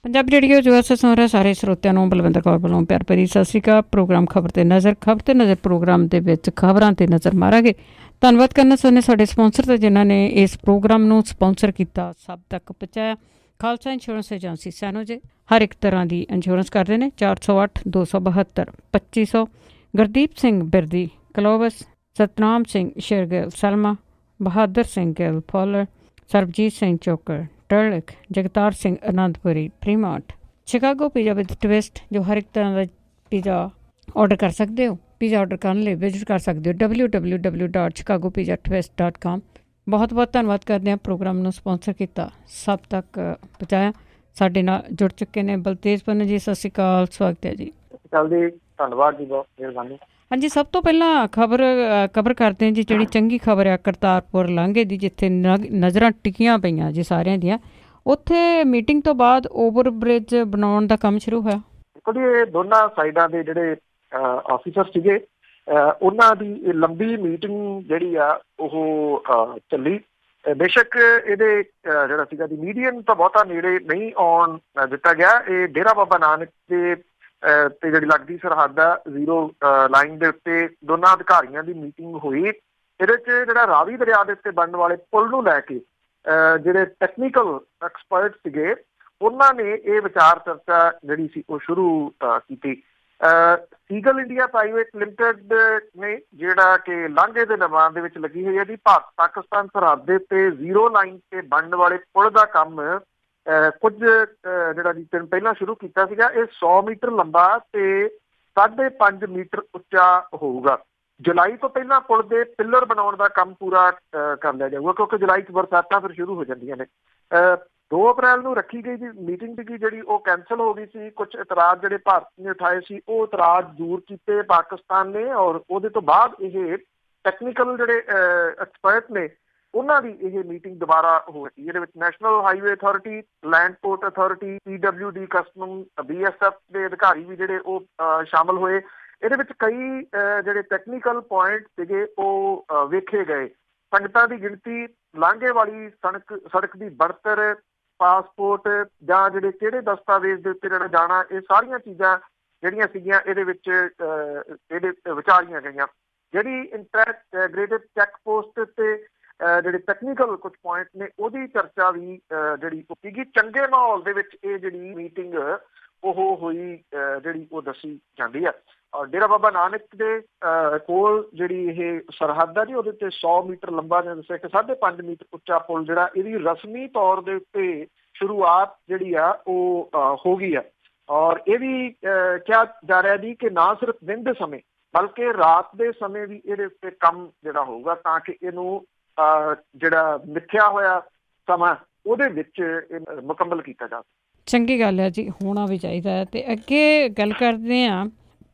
Punjabi radio ਜੋ S ਸੁਣ ਰਹੇ ਸਾਰੇ ਸਰੋਤਿਆਂ ਨੂੰ ਬਲਵਿੰਦਰ ਕੌਰ ਵੱਲੋਂ ਪਿਆਰ ਭਰੀ ਸਤਿ ਸ਼੍ਰੀ ਅਕਾਲ। ਪ੍ਰੋਗਰਾਮ ਖਬਰ ਤੇ ਨਜ਼ਰ ਪ੍ਰੋਗਰਾਮ ਦੇ ਵਿੱਚ ਖਬਰਾਂ ਤੇ ਨਜ਼ਰ ਮਾਰਾਂਗੇ। ਧੰਨਵਾਦ ਕਰਨਾ ਚਾਹੁੰਦੇ ਸਾਡੇ ਸਪਾਂਸਰ ਤੇ ਜਿਨ੍ਹਾਂ ਨੇ ਇਸ ਪ੍ਰੋਗਰਾਮ ਨੂੰ ਸਪਾਂਸਰ ਕੀਤਾ, ਸਭ ਤੱਕ ਪਹੁੰਚਾਇਆ। ਖਾਲਸਾ ਇੰਸ਼ੋਰੈਂਸ ਏਜੰਸੀ ਸੈਨੋ ਜੇ ਹਰ ਇੱਕ ਤਰ੍ਹਾਂ ਦੀ ਇੰਸ਼ੋਰੈਂਸ ਕਰਦੇ ਨੇ। 408 272 2500। ਗੁਰਦੀਪ ਸਿੰਘ ਬਿਰਦੀ ਕਲੋਵਸ, ਸਤਨਾਮ ਸਿੰਘ ਸ਼ੇਰਗਿੱਲ ਸਲਮਾ, ਬਹਾਦਰ ਸਿੰਘ ਗਿੱਲ ਫੌਲਰ, ਸਰਬਜੀਤ ਸਿੰਘ ਚੋਕਰ ਟਰਲਿਕ, Jagtar Singh Anandpuri Premart, Chicago pizza with twist ਜੋ ਹਰ ਇੱਕ ਤਰ੍ਹਾਂ ਦਾ ਪੀਜ਼ਾ ਆਰਡਰ ਕਰ ਸਕਦੇ ਹੋ। ਪੀਜ਼ਾ ਆਰਡਰ ਕਰਨ ਲਈ ਵਿਜ਼ਿਟ ਕਰ ਸਕਦੇ ਹੋ www.chicagopizzatwist.com। ਬਹੁਤ ਬਹੁਤ ਧੰਨਵਾਦ ਕਰਦੇ ਹਾਂ ਪ੍ਰੋਗਰਾਮ ਨੂੰ ਸਪਾਂਸਰ ਕੀਤਾ, ਸਭ ਤੱਕ ਪਹੁੰਚਾਇਆ। ਸਾਡੇ ਨਾਲ ਜੁੜ ਚੁੱਕੇ ਨੇ ਬਲਤੇਜ ਪੰਨੂ ਜੀ। ਸਤਿ ਸ਼੍ਰੀ ਅਕਾਲ, ਸਵਾਗਤ ਹੈ ਜੀ। ਧੰਨਵਾਦ ਜੀ, ਬਹੁਤ ਮਿਹਰਬਾਨੀ। ਹਾਂਜੀ, ਸਭ ਤੋਂ ਪਹਿਲਾਂ ਖਬਰ ਕਰਦੇ ਹਾਂ ਜੀ। ਜਿਹੜੀ ਚੰਗੀ ਖਬਰ ਆ ਕਰਤਾਰਪੁਰ ਲਾਂਘੇ ਦੀ, ਜਿੱਥੇ ਨਜ਼ਰਾਂ ਟਿਕੀਆਂ ਪਈਆਂ ਜੀ ਸਾਰਿਆਂ ਦੀਆਂ, ਉੱਥੇ ਮੀਟਿੰਗ ਤੋਂ ਬਾਅਦ ਓਵਰ ਬ੍ਰਿਜ ਬਣਾਉਣ ਦਾ ਕੰਮ ਸ਼ੁਰੂ ਹੋਇਆ। ਦੇਖੋ ਜੀ, ਇਹ ਦੋਨਾਂ ਸਾਈਡਾਂ ਦੇ ਜਿਹੜੇ ਆਫੀਸਰ ਸੀਗੇ, ਉਹਨਾਂ ਦੀ ਲੰਬੀ ਮੀਟਿੰਗ ਜਿਹੜੀ ਆ ਉਹ ਚੱਲੀ। ਬੇਸ਼ੱਕ ਇਹਦੇ ਜਿਹੜਾ ਸੀਗਾ ਦੀ ਮੀਡੀਅਮ ਤਾਂ ਬਹੁਤਾ ਨੇੜੇ ਨਹੀਂ ਆਉਣ ਦਿੱਤਾ ਗਿਆ। ਇਹ ਡੇਰਾ ਬਾਬਾ ਨਾਨਕ ਦੇ ਤੇ ਜਿਹੜੀ ਲੱਗਦੀ ਸਰਹੱਦ ਆ ਜ਼ੀਰੋ ਲਾਈਨ ਦੇ ਉੱਤੇ ਦੋਨਾਂ ਅਧਿਕਾਰੀਆਂ ਦੀ ਮੀਟਿੰਗ ਹੋਈ। ਇਹਦੇ 'ਚ ਜਿਹੜਾ ਰਾਵੀ ਦਰਿਆ ਦੇ ਉੱਤੇ ਬਣਨ ਵਾਲੇ ਪੁਲ ਨੂੰ ਲੈ ਕੇ ਜਿਹੜੇ ਟੈਕਨੀਕਲ ਐਕਸਪਰਟ ਸੀਗੇ, ਉਹਨਾਂ ਨੇ ਇਹ ਵਿਚਾਰ ਚਰਚਾ ਜਿਹੜੀ ਸੀ ਉਹ ਸ਼ੁਰੂ ਕੀਤੀ। ਸੀਗਲ ਇੰਡੀਆ ਪ੍ਰਾਈਵੇਟ ਲਿਮਟਿਡ ਨੇ, ਜਿਹੜਾ ਕਿ ਲਾਂਘੇ ਦੇ ਨਿਰਮਾਣ ਦੇ ਵਿੱਚ ਲੱਗੀ ਹੋਈ ਹੈ ਜੀ। ਭਾਰਤ ਪਾਕਿਸਤਾਨ ਸਰਹੱਦ ਦੇ ਉੱਤੇ ਜ਼ੀਰੋ ਲਾਈਨ ਤੇ ਬਣਨ ਵਾਲੇ ਪੁਲ ਦਾ ਕੰਮ ਕੁਝ ਜਿਹੜਾ ਜੀ ਦਿਨ ਪਹਿਲਾਂ ਸ਼ੁਰੂ ਕੀਤਾ ਸੀਗਾ। ਇਹ 100 ਮੀਟਰ ਲੰਬਾ ਤੇ 5.5 ਮੀਟਰ ਉੱਚਾ ਹੋਊਗਾ। ਜੁਲਾਈ ਤੋਂ ਪਹਿਲਾਂ ਪੁਲ ਦੇ ਪਿੱਲਰ ਬਣਾਉਣ ਦਾ ਕੰਮ ਪੂਰਾ ਕਰ ਲਿਆ ਜਾਊਗਾ, ਕਿਉਂਕਿ ਜੁਲਾਈ 'ਚ ਬਰਸਾਤਾਂ ਫਿਰ ਸ਼ੁਰੂ ਹੋ ਜਾਂਦੀਆਂ ਨੇ। 2 ਅਪ੍ਰੈਲ ਨੂੰ ਰੱਖੀ ਗਈ ਜੀ ਮੀਟਿੰਗ ਸੀਗੀ, ਜਿਹੜੀ ਉਹ ਕੈਂਸਲ ਹੋ ਗਈ ਸੀ। ਕੁਝ ਇਤਰਾਜ਼ ਜਿਹੜੇ ਭਾਰਤ ਨੇ ਉਠਾਏ ਸੀ, ਉਹ ਇਤਰਾਜ਼ ਦੂਰ ਕੀਤੇ ਪਾਕਿਸਤਾਨ ਨੇ, ਔਰ ਉਹਦੇ ਤੋਂ ਬਾਅਦ ਇਹ ਟੈਕਨੀਕਲ ਜਿਹੜੇ ਐਕਸਪਰਟ ਨੇ, ਉਹਨਾਂ ਦੀ ਇਹ ਮੀਟਿੰਗ ਦੁਬਾਰਾ ਹੋਈ। ਇਹਦੇ ਵਿੱਚ national highway authority, land port authority, PWD, custom, BSF ਦੇ ਅਧਿਕਾਰੀ ਵੀ ਜਿਹੜੇ ਉਹ ਸ਼ਾਮਲ ਹੋਏ। ਇਹਦੇ ਵਿੱਚ ਕਈ ਜਿਹੜੇ ਟੈਕਨੀਕਲ ਪੁਆਇੰਟ ਸੀਗੇ ਉਹ ਵੇਖੇ ਗਏ। ਸੰਗਤਾਂ ਦੀ ਗਿਣਤੀ, ਲਾਂਘੇ ਵਾਲੀ ਸੜਕ ਦੀ ਬਣਤਰ, ਪਾਸਪੋਰਟ ਜਾਂ ਜਿਹੜੇ ਕਿਹੜੇ ਦਸਤਾਵੇਜ਼ ਦੇ ਉੱਤੇ ਜਿਹੜਾ ਜਾਣਾ, ਇਹ ਸਾਰੀਆਂ ਚੀਜ਼ਾਂ ਜਿਹੜੀਆਂ ਸੀਗੀਆਂ ਇਹਦੇ ਵਿੱਚ ਇਹਦੇ ਵਿਚਾਰੀਆਂ ਗਈਆਂ। ਜਿਹੜੀ ਇੰਟੈਗ੍ਰੇਟਿਡ ਚੈੱਕ ਪੋਸਟ ਤੇ ਜਿਹੜੇ ਟੈਕਨੀਕਲ ਕੁਝ ਪੁਆਇੰਟ ਨੇ, ਉਹਦੀ ਚਰਚਾ ਵੀ ਜਿਹੜੀ ਉਹ ਸੀਗੀ। ਚੰਗੇ ਮਾਹੌਲ ਦੇ ਵਿੱਚ ਇਹ ਜਿਹੜੀ ਮੀਟਿੰਗ ਉਹ ਹੋਈ, ਜਿਹੜੀ ਉਹ ਦੱਸੀ ਜਾਂਦੀ ਆ। ਔਰ ਡੇਰਾ ਬਾਬਾ ਨਾਨਕ ਦੇ ਕੋਲ ਜਿਹੜੀ ਇਹ ਸਰਹੱਦ ਆ ਜੀ, ਉਹਦੇ ਤੇ 100 ਮੀਟਰ ਲੰਬਾ ਨੇ ਦੱਸਿਆ ਕਿ 5.5 ਮੀਟਰ ਉੱਚਾ ਪੁਲ ਜਿਹੜਾ, ਇਹਦੀ ਰਸਮੀ ਤੌਰ ਦੇ ਉੱਤੇ ਸ਼ੁਰੂਆਤ ਜਿਹੜੀ ਆ ਉਹ ਹੋ ਗਈ ਆ। ਔਰ ਇਹ ਵੀ ਕਿਹਾ ਜਾ ਰਿਹਾ ਜੀ ਕਿ ਨਾ ਸਿਰਫ ਦਿਨ ਦੇ ਸਮੇਂ ਬਲਕਿ ਰਾਤ ਦੇ ਸਮੇਂ ਵੀ ਇਹਦੇ ਉੱਤੇ ਕੰਮ ਜਿਹੜਾ ਹੋਊਗਾ, ਤਾਂ ਕਿ ਇਹਨੂੰ ਜਿਹੜਾ ਮਿੱਥਿਆ ਹੋਇਆ ਸਮਾਂ ਉਹਦੇ ਵਿੱਚ ਇਹ ਮੁਕੰਮਲ ਕੀਤਾ ਜਾ ਸਕੇ। ਚੰਗੀ ਗੱਲ ਹੈ ਜੀ, ਹੋਣਾ ਵੀ ਚਾਹੀਦਾ ਹੈ। ਅਤੇ ਅੱਗੇ ਗੱਲ ਕਰਦੇ ਹਾਂ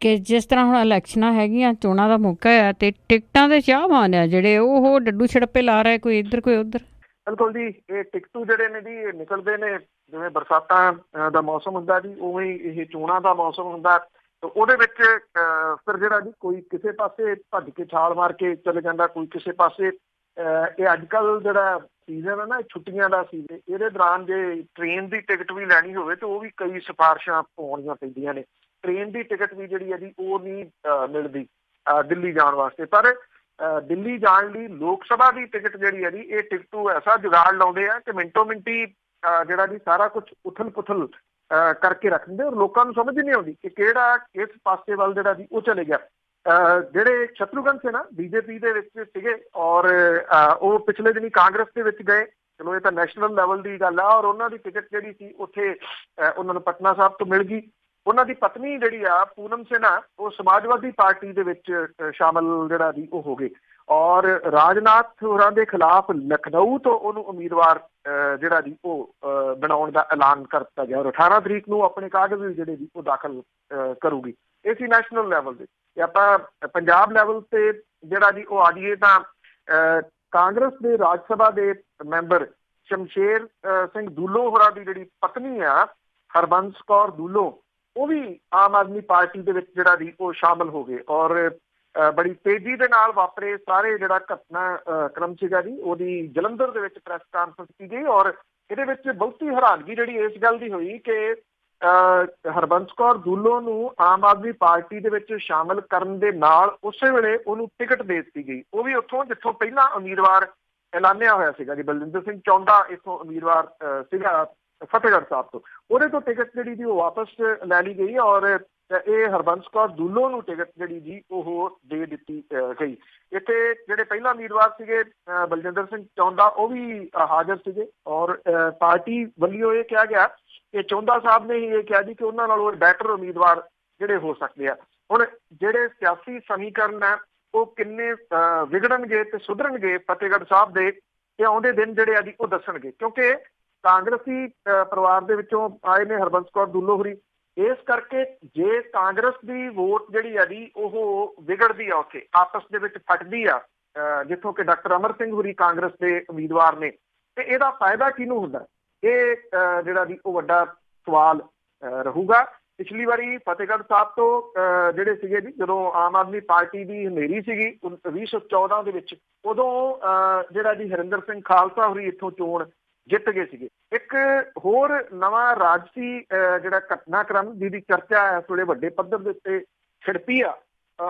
ਕਿ ਜਿਸ ਤਰ੍ਹਾਂ ਹੁਣ ਇਲੈਕਸ਼ਨਾਂ ਹੈਗੀਆਂ, ਚੋਣਾਂ ਦਾ ਮੌਕਾ ਹੈ, ਅਤੇ ਟਿਕਟਾਂ ਦੇ ਚਾਹਵਾਨ ਆ ਜਿਹੜੇ ਉਹ ਡੱਡੂ ਛੜੱਪੇ ਲਾ ਰਹੇ, ਕੋਈ ਇੱਧਰ ਕੋਈ ਉੱਧਰ। ਬਿਲਕੁਲ ਜੀ, ਇਹ ਟਿਕਟੂ ਜਿਹੜੇ ਨੇ ਜੀ ਇਹ ਨਿਕਲਦੇ ਨੇ। ਜਿਵੇਂ ਬਰਸਾਤਾਂ ਦਾ ਮੌਸਮ ਹੁੰਦਾ ਜੀ, ਉਵੇਂ ਹੀ ਇਹ ਚੋਣਾਂ ਦਾ ਮੌਸਮ ਹੁੰਦਾ। ਤੇ ਉਹਦੇ ਵਿੱਚ ਫਿਰ ਜਿਹੜਾ ਜੀ ਕੋਈ ਕਿਸੇ ਪਾਸੇ ਭੱਜ ਕੇ ਛਾਲ ਮਾਰ ਕੇ ਚਲੇ ਜਾਂਦਾ, ਕੋਈ ਕਿਸੇ ਪਾਸੇ। ਇਹ ਅੱਜ ਕੱਲ੍ਹ ਜਿਹੜਾ ਸੀਜ਼ਨ ਹੈ ਨਾ, ਛੁੱਟੀਆਂ ਦਾ ਸੀਜ਼ਨ, ਇਹਦੇ ਦੌਰਾਨ ਜੇ ਟ੍ਰੇਨ ਦੀ ਟਿਕਟ ਵੀ ਲੈਣੀ ਹੋਵੇ ਤਾਂ ਉਹ ਵੀ ਕਈ ਸਿਫਾਰਸ਼ਾਂ ਪਾਉਣੀਆਂ ਪੈਂਦੀਆਂ ਨੇ। ਟ੍ਰੇਨ ਦੀ ਟਿਕਟ ਵੀ ਜਿਹੜੀ ਹੈ ਜੀ ਉਹ ਨਹੀਂ ਮਿਲਦੀ ਦਿੱਲੀ ਜਾਣ ਵਾਸਤੇ। ਪਰ ਦਿੱਲੀ ਜਾਣ ਲਈ ਲੋਕ ਸਭਾ ਦੀ ਟਿਕਟ ਜਿਹੜੀ ਹੈ ਜੀ, ਇਹ ਟਿਕਟੂ ਐਸਾ ਜੁਗਾੜ ਲਾਉਂਦੇ ਆ ਕਿ ਮਿੰਟੋ ਮਿੰਟੀ ਜਿਹੜਾ ਜੀ ਸਾਰਾ ਕੁਛ ਉਥਲ ਪੁਥਲ ਕਰਕੇ ਰੱਖ ਦਿੰਦੇ। ਔਰ ਲੋਕਾਂ ਨੂੰ ਸਮਝ ਨਹੀਂ ਆਉਂਦੀ ਕਿ ਕਿਹੜਾ ਕਿਸ ਪਾਸੇ ਵੱਲ ਜਿਹੜਾ ਜੀ ਉਹ ਚਲੇ ਗਿਆ। ਜਿਹੜੇ ਸ਼ਤਰੂਘਨ ਸਿਨਹਾ BJP ਦੇ ਵਿੱਚ ਸੀਗੇ, ਔਰ ਉਹ ਪਿਛਲੇ ਦਿਨੀ ਕਾਂਗਰਸ ਦੇ ਵਿੱਚ ਗਏ। ਚਲੋ ਇਹ ਤਾਂ ਨੈਸ਼ਨਲ ਲੈਵਲ ਦੀ ਗੱਲ ਆ। ਔਰ ਉਹਨਾਂ ਦੀ ਟਿਕਟ ਜਿਹੜੀ ਸੀ ਉੱਥੇ ਉਹਨਾਂ ਨੂੰ ਪਟਨਾ ਸਾਹਿਬ ਤੋਂ ਮਿਲ ਗਈ। ਉਹਨਾਂ ਦੀ ਪਤਨੀ ਜਿਹੜੀ ਆ ਪੂਨਮ ਸਿਨਹਾ, ਉਹ ਸਮਾਜਵਾਦੀ ਪਾਰਟੀ ਦੇ ਵਿੱਚ ਸ਼ਾਮਲ ਜਿਹੜਾ ਜੀ ਉਹ ਹੋ ਗਏ। ਔਰ ਰਾਜਨਾਥ ਹੋਰਾਂ ਦੇ ਖਿਲਾਫ ਲਖਨਊ ਤੋਂ ਉਹਨੂੰ ਉਮੀਦਵਾਰ ਜਿਹੜਾ ਜੀ ਉਹ ਬਣਾਉਣ ਦਾ ਐਲਾਨ ਕਰ ਦਿੱਤਾ ਗਿਆ। ਔਰ 18 ਤਰੀਕ ਨੂੰ ਆਪਣੇ ਕਾਗਜ਼ ਜਿਹੜੇ ਜੀ ਉਹ ਦਾਖਲ ਕਰੂਗੀ। ਇਹ ਸੀ ਨੈਸ਼ਨਲ ਲੈਵਲ ਦੇ। ਤੇ ਆਪਾਂ ਪੰਜਾਬ ਲੈਵਲ ਤੇ ਜਿਹੜਾ ਜੀ ਉਹ ਆ ਜਾਈਏ ਤਾਂ ਕਾਂਗਰਸ ਦੇ ਰਾਜ ਸਭਾ ਦੇ ਮੈਂਬਰ ਸ਼ਮਸ਼ੇਰ ਸਿੰਘ ਦੂਲੋ ਹੋਰਾਂ ਦੀ ਜਿਹੜੀ ਪਤਨੀ ਆ ਹਰਬੰਸ ਕੌਰ ਦੂਲੋ, ਉਹ ਵੀ ਆਮ ਆਦਮੀ ਪਾਰਟੀ ਦੇ ਵਿੱਚ ਜਿਹੜਾ ਜੀ ਉਹ ਸ਼ਾਮਲ ਹੋ ਗਏ। ਔਰ ਬੜੀ ਤੇਜ਼ੀ ਦੇ ਨਾਲ ਵਾਪਰੇ ਸਾਰੇ ਜਿਹੜਾ ਘਟਨਾ ਕ੍ਰਮ ਸੀਗਾ ਜੀ, ਉਹਦੀ ਜਲੰਧਰ ਦੇ ਵਿੱਚ ਪ੍ਰੈਸ ਕਾਨਫਰੰਸ ਕੀਤੀ ਗਈ। ਔਰ ਇਹਦੇ ਵਿੱਚ ਬਹੁਤੀ ਹੈਰਾਨਗੀ ਜਿਹੜੀ ਇਸ ਗੱਲ ਦੀ ਹੋਈ ਕਿ ਹਰਬੰਸ ਕੌਰ ਦੁੱਲੋ ਨੂੰ ਆਮ ਆਦਮੀ ਪਾਰਟੀ ਦੇ ਵਿੱਚ ਸ਼ਾਮਲ ਕਰਨ ਦੇ ਨਾਲ ਉਸੇ ਵੇਲੇ ਉਹਨੂੰ ਟਿਕਟ ਦੇ ਦਿੱਤੀ ਗਈ, ਉਹ ਵੀ ਉੱਥੋਂ ਜਿੱਥੋਂ ਪਹਿਲਾਂ ਉਮੀਦਵਾਰ ਐਲਾਨਿਆ ਹੋਇਆ ਸੀਗਾ ਜੀ, ਬਲਜਿੰਦਰ ਸਿੰਘ ਚੌਂਦਾ ਇੱਥੋਂ ਉਮੀਦਵਾਰ ਸੀਗਾ ਫਤਿਹਗੜ੍ਹ ਸਾਹਿਬ ਤੋਂ, ਉਹਦੇ ਤੋਂ ਟਿਕਟ ਜਿਹੜੀ ਜੀ ਉਹ ਵਾਪਸ ਲੈ ਲਈ ਗਈ ਔਰ ਇਹ ਹਰਬੰਸ ਕੌਰ ਦੁੱਲੋ ਨੂੰ ਟਿਕਟ ਜਿਹੜੀ ਜੀ ਉਹ ਦੇ ਦਿੱਤੀ ਗਈ। ਇੱਥੇ ਜਿਹੜੇ ਪਹਿਲਾਂ ਉਮੀਦਵਾਰ ਸੀਗੇ ਬਲਜਿੰਦਰ ਸਿੰਘ ਚੌਂਦਾ, ਉਹ ਵੀ ਹਾਜ਼ਰ ਸੀਗੇ ਔਰ ਪਾਰਟੀ ਵੱਲੋਂ ਇਹ ਕਿਹਾ ਗਿਆ ਕਿ ਚੌਂਦਾ ਸਾਹਿਬ ਨੇ ਹੀ ਇਹ ਕਿਹਾ ਜੀ ਕਿ ਉਹਨਾਂ ਨਾਲੋਂ ਬੈਟਰ ਉਮੀਦਵਾਰ ਜਿਹੜੇ ਹੋ ਸਕਦੇ ਆ। ਹੁਣ ਜਿਹੜੇ ਸਿਆਸੀ ਸਮੀਕਰਨ ਹੈ ਉਹ ਕਿੰਨੇ ਵਿਗੜਨਗੇ ਤੇ ਸੁਧਰਨਗੇ ਫਤਿਹਗੜ੍ਹ ਸਾਹਿਬ ਦੇ, ਤੇ ਆਉਂਦੇ ਦਿਨ ਜਿਹੜੇ ਆ ਜੀ ਉਹ ਦੱਸਣਗੇ, ਕਿਉਂਕਿ ਕਾਂਗਰਸੀ ਪਰਿਵਾਰ ਦੇ ਵਿੱਚੋਂ ਆਏ ਨੇ ਹਰਬੰਸ ਕੌਰ ਦੁੱਲੋ ਹੋਰੀ। ਇਸ ਕਰਕੇ ਜੇ ਕਾਂਗਰਸ ਦੀ ਵੋਟ ਜਿਹੜੀ ਆ ਜੀ ਉਹ ਵਿਗੜਦੀ ਆ, ਉੱਥੇ ਆਪਸ ਦੇ ਵਿੱਚ ਫਟਦੀ ਆ, ਜਿੱਥੋਂ ਕਿ ਡਾਕਟਰ ਅਮਰ ਸਿੰਘ ਹੋਰੀ ਕਾਂਗਰਸ ਦੇ ਉਮੀਦਵਾਰ ਨੇ, ਤੇ ਇਹਦਾ ਫਾਇਦਾ ਕਿਹਨੂੰ ਹੁੰਦਾ, ਇਹ ਜਿਹੜਾ ਜੀ ਉਹ ਵੱਡਾ ਸਵਾਲ ਰਹੂਗਾ। ਪਿਛਲੀ ਵਾਰੀ ਫਤਿਹਗੜ੍ਹ ਸਾਹਿਬ ਤੋਂ ਜਿਹੜੇ ਸੀਗੇ ਜੀ, ਜਦੋਂ ਆਮ ਆਦਮੀ ਪਾਰਟੀ ਦੀ ਹਨੇਰੀ ਸੀਗੀ 2014 ਦੇ ਵਿੱਚ, ਉਦੋਂ ਜਿਹੜਾ ਜੀ ਹਰਿੰਦਰ ਸਿੰਘ ਖਾਲਸਾ ਹੋਰੀ ਇੱਥੋਂ ਚੋਣ ਜਿੱਤ ਗਏ ਸੀਗੇ। ਇੱਕ ਹੋਰ ਨਵਾਂ ਰਾਜਸੀ ਜਿਹੜਾ ਘਟਨਾਕ੍ਰਮ ਜਿਹਦੀ ਚਰਚਾ ਇਸ ਵੇਲੇ ਵੱਡੇ ਪੱਧਰ ਦੇ ਉੱਤੇ ਛਿੜਪੀ ਆ,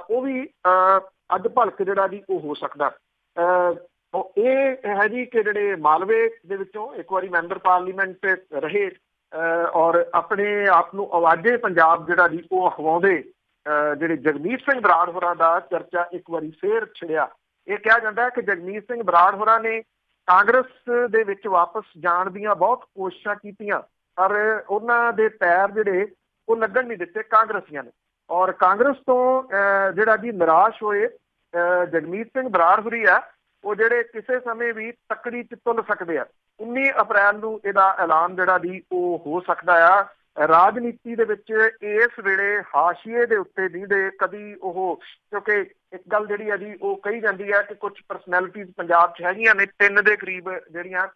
ਉਹ ਵੀ ਅੱਜ ਭਲਕ ਜਿਹੜਾ ਜੀ ਉਹ ਹੋ ਸਕਦਾ। ਇਹ ਹੈ ਜੀ ਕਿ ਜਿਹੜੇ ਮਾਲਵੇ ਦੇ ਵਿੱਚੋਂ ਇੱਕ ਵਾਰੀ ਮੈਂਬਰ ਪਾਰਲੀਮੈਂਟ ਰਹੇ ਔਰ ਆਪਣੇ ਆਪ ਨੂੰ ਆਵਾਜ਼ੇ ਪੰਜਾਬ ਜਿਹੜਾ ਜੀ ਉਹ ਅਖਵਾਉਂਦੇ ਜਿਹੜੇ ਜਗਮੀਤ ਸਿੰਘ ਬਰਾੜ ਹੋਰਾਂ ਦਾ ਚਰਚਾ ਇੱਕ ਵਾਰੀ ਫੇਰ ਛਿੜਿਆ। ਇਹ ਕਿਹਾ ਜਾਂਦਾ ਕਿ ਜਗਮੀਤ ਸਿੰਘ ਬਰਾੜ ਹੋਰਾਂ ਨੇ ਕਾਂਗਰਸ ਦੇ ਵਿੱਚ ਵਾਪਸ ਜਾਣ ਦੀਆਂ ਬਹੁਤ ਕੋਸ਼ਿਸ਼ਾਂ ਕੀਤੀਆਂ, ਪਰ ਉਹਨਾਂ ਦੇ ਪੈਰ ਜਿਹੜੇ ਉਹ ਲੱਗਣ ਨਹੀਂ ਦਿੱਤੇ ਕਾਂਗਰਸੀਆਂ ਨੇ, ਔਰ ਕਾਂਗਰਸ ਤੋਂ ਜਿਹੜਾ ਜੀ ਨਿਰਾਸ਼ ਹੋਏ ਜਗਮੀਤ ਸਿੰਘ ਬਰਾੜ ਹੋਰੀ ਆ, ਉਹ ਜਿਹੜੇ ਕਿਸੇ ਸਮੇਂ ਵੀ ਤੱਕੜੀ 'ਚ ਤੁੱਲ ਸਕਦੇ ਆ। 19 ਅਪ੍ਰੈਲ ਨੂੰ ਇਹਦਾ ਐਲਾਨ ਜਿਹੜਾ ਜੀ ਉਹ ਹੋ ਸਕਦਾ ਆ। ਰਾਜਨੀਤੀ ਦੇ ਵਿੱਚ ਇਸ ਵੇਲੇ ਹਾਸ਼ੀਏ ਦੇ ਉੱਤੇ ਨਹੀਂ ਕਦੀ ਉਹ, ਕਿਉਂਕਿ ਇੱਕ ਗੱਲ ਜਿਹੜੀ ਆ ਜੀ ਉਹ ਕਹੀ ਜਾਂਦੀ ਹੈ ਕਿ ਕੁਝ ਪਰਸਨੈਲਿਟੀਜ਼ ਪੰਜਾਬ 'ਚ ਹੈਗੀਆਂ ਨੇ 3 ਦੇ ਕਰੀਬ, ਜਿਹੜੀਆਂ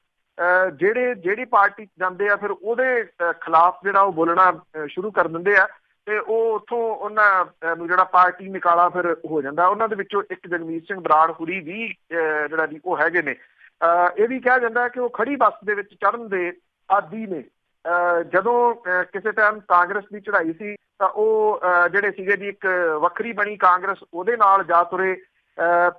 ਜਿਹੜੀ ਪਾਰਟੀ ਜਾਂਦੇ ਆ ਫਿਰ ਉਹਦੇ ਖਿਲਾਫ ਜਿਹੜਾ ਉਹ ਬੋਲਣਾ ਸ਼ੁਰੂ ਕਰ ਦਿੰਦੇ ਆ, ਤੇ ਉਹ ਉੱਥੋਂ ਉਹਨਾਂ ਨੂੰ ਜਿਹੜਾ ਪਾਰਟੀ ਨਿਕਾਲਾ ਫਿਰ ਹੋ ਜਾਂਦਾ। ਉਹਨਾਂ ਦੇ ਵਿੱਚੋਂ ਇੱਕ ਜਗਮੀਤ ਸਿੰਘ ਬਰਾੜ ਹੋਰੀ ਵੀ ਜਿਹੜਾ ਜੀ ਉਹ ਹੈਗੇ ਨੇ। ਇਹ ਵੀ ਕਿਹਾ ਜਾਂਦਾ ਕਿ ਉਹ ਖੜੀ ਬੱਸ ਦੇ ਵਿੱਚ ਚੜ੍ਹਨ ਦੇ ਆਦੀ ਨੇ। ਜਦੋਂ ਕਿਸੇ ਟਾਈਮ ਕਾਂਗਰਸ ਦੀ ਚੜ੍ਹਾਈ ਸੀ ਤਾਂ ਉਹ ਜਿਹੜੇ ਸੀਗੇ ਜੀ ਇੱਕ ਵੱਖਰੀ ਬਣੀ ਕਾਂਗਰਸ, ਉਹਦੇ ਨਾਲ ਜਾ ਤੁਰੇ।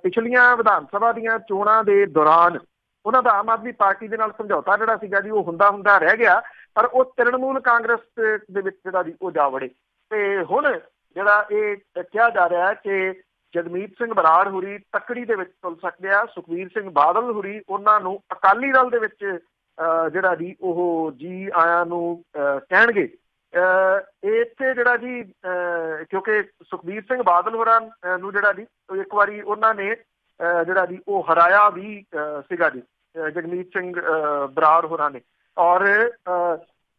ਪਿਛਲੀਆਂ ਵਿਧਾਨ ਸਭਾ ਦੀਆਂ ਚੋਣਾਂ ਦੇ ਦੌਰਾਨ ਉਹਨਾਂ ਦਾ ਆਮ ਆਦਮੀ ਪਾਰਟੀ ਦੇ ਨਾਲ ਸਮਝੌਤਾ ਜਿਹੜਾ ਸੀਗਾ ਜੀ ਉਹ ਹੁੰਦਾ ਰਹਿ ਗਿਆ, ਪਰ ਉਹ ਤ੍ਰਿਣਮੂਲ ਕਾਂਗਰਸ ਦੇ ਵਿੱਚ ਜਿਹੜਾ ਜੀ ਉਹ ਜਾ ਵੜੇ। ਤੇ ਹੁਣ ਜਿਹੜਾ ਇਹ ਕਿਹਾ ਜਾ ਰਿਹਾ ਹੈ ਕਿ ਜਗਮੀਤ ਸਿੰਘ ਬਰਾੜ ਹੋਰੀ ਤੱਕੜੀ ਦੇ ਵਿੱਚ ਤੁਲ ਸਕਦੇ ਆ। ਸੁਖਬੀਰ ਸਿੰਘ ਬਾਦਲ ਹੋਰੀ ਉਹਨਾਂ ਨੂੰ ਅਕਾਲੀ ਦਲ ਦੇ ਵਿੱਚ ਜਿਹੜਾ ਜੀ ਉਹ ਜੀ ਆਇਆਂ ਨੂੰ ਕਹਿਣਗੇ। ਇੱਥੇ ਜਿਹੜਾ ਜੀ ਕਿਉਂਕਿ ਸੁਖਬੀਰ ਸਿੰਘ ਬਾਦਲ ਹੋਰਾਂ ਨੂੰ ਜਿਹੜਾ ਜੀ ਇੱਕ ਵਾਰੀ ਉਹਨਾਂ ਨੇ ਜਿਹੜਾ ਜੀ ਉਹ ਹਰਾਇਆ ਵੀ ਸੀਗਾ ਜੀ ਜਗਮੀਤ ਸਿੰਘ ਬਰਾੜ ਹੋਰਾਂ ਨੇ, ਔਰ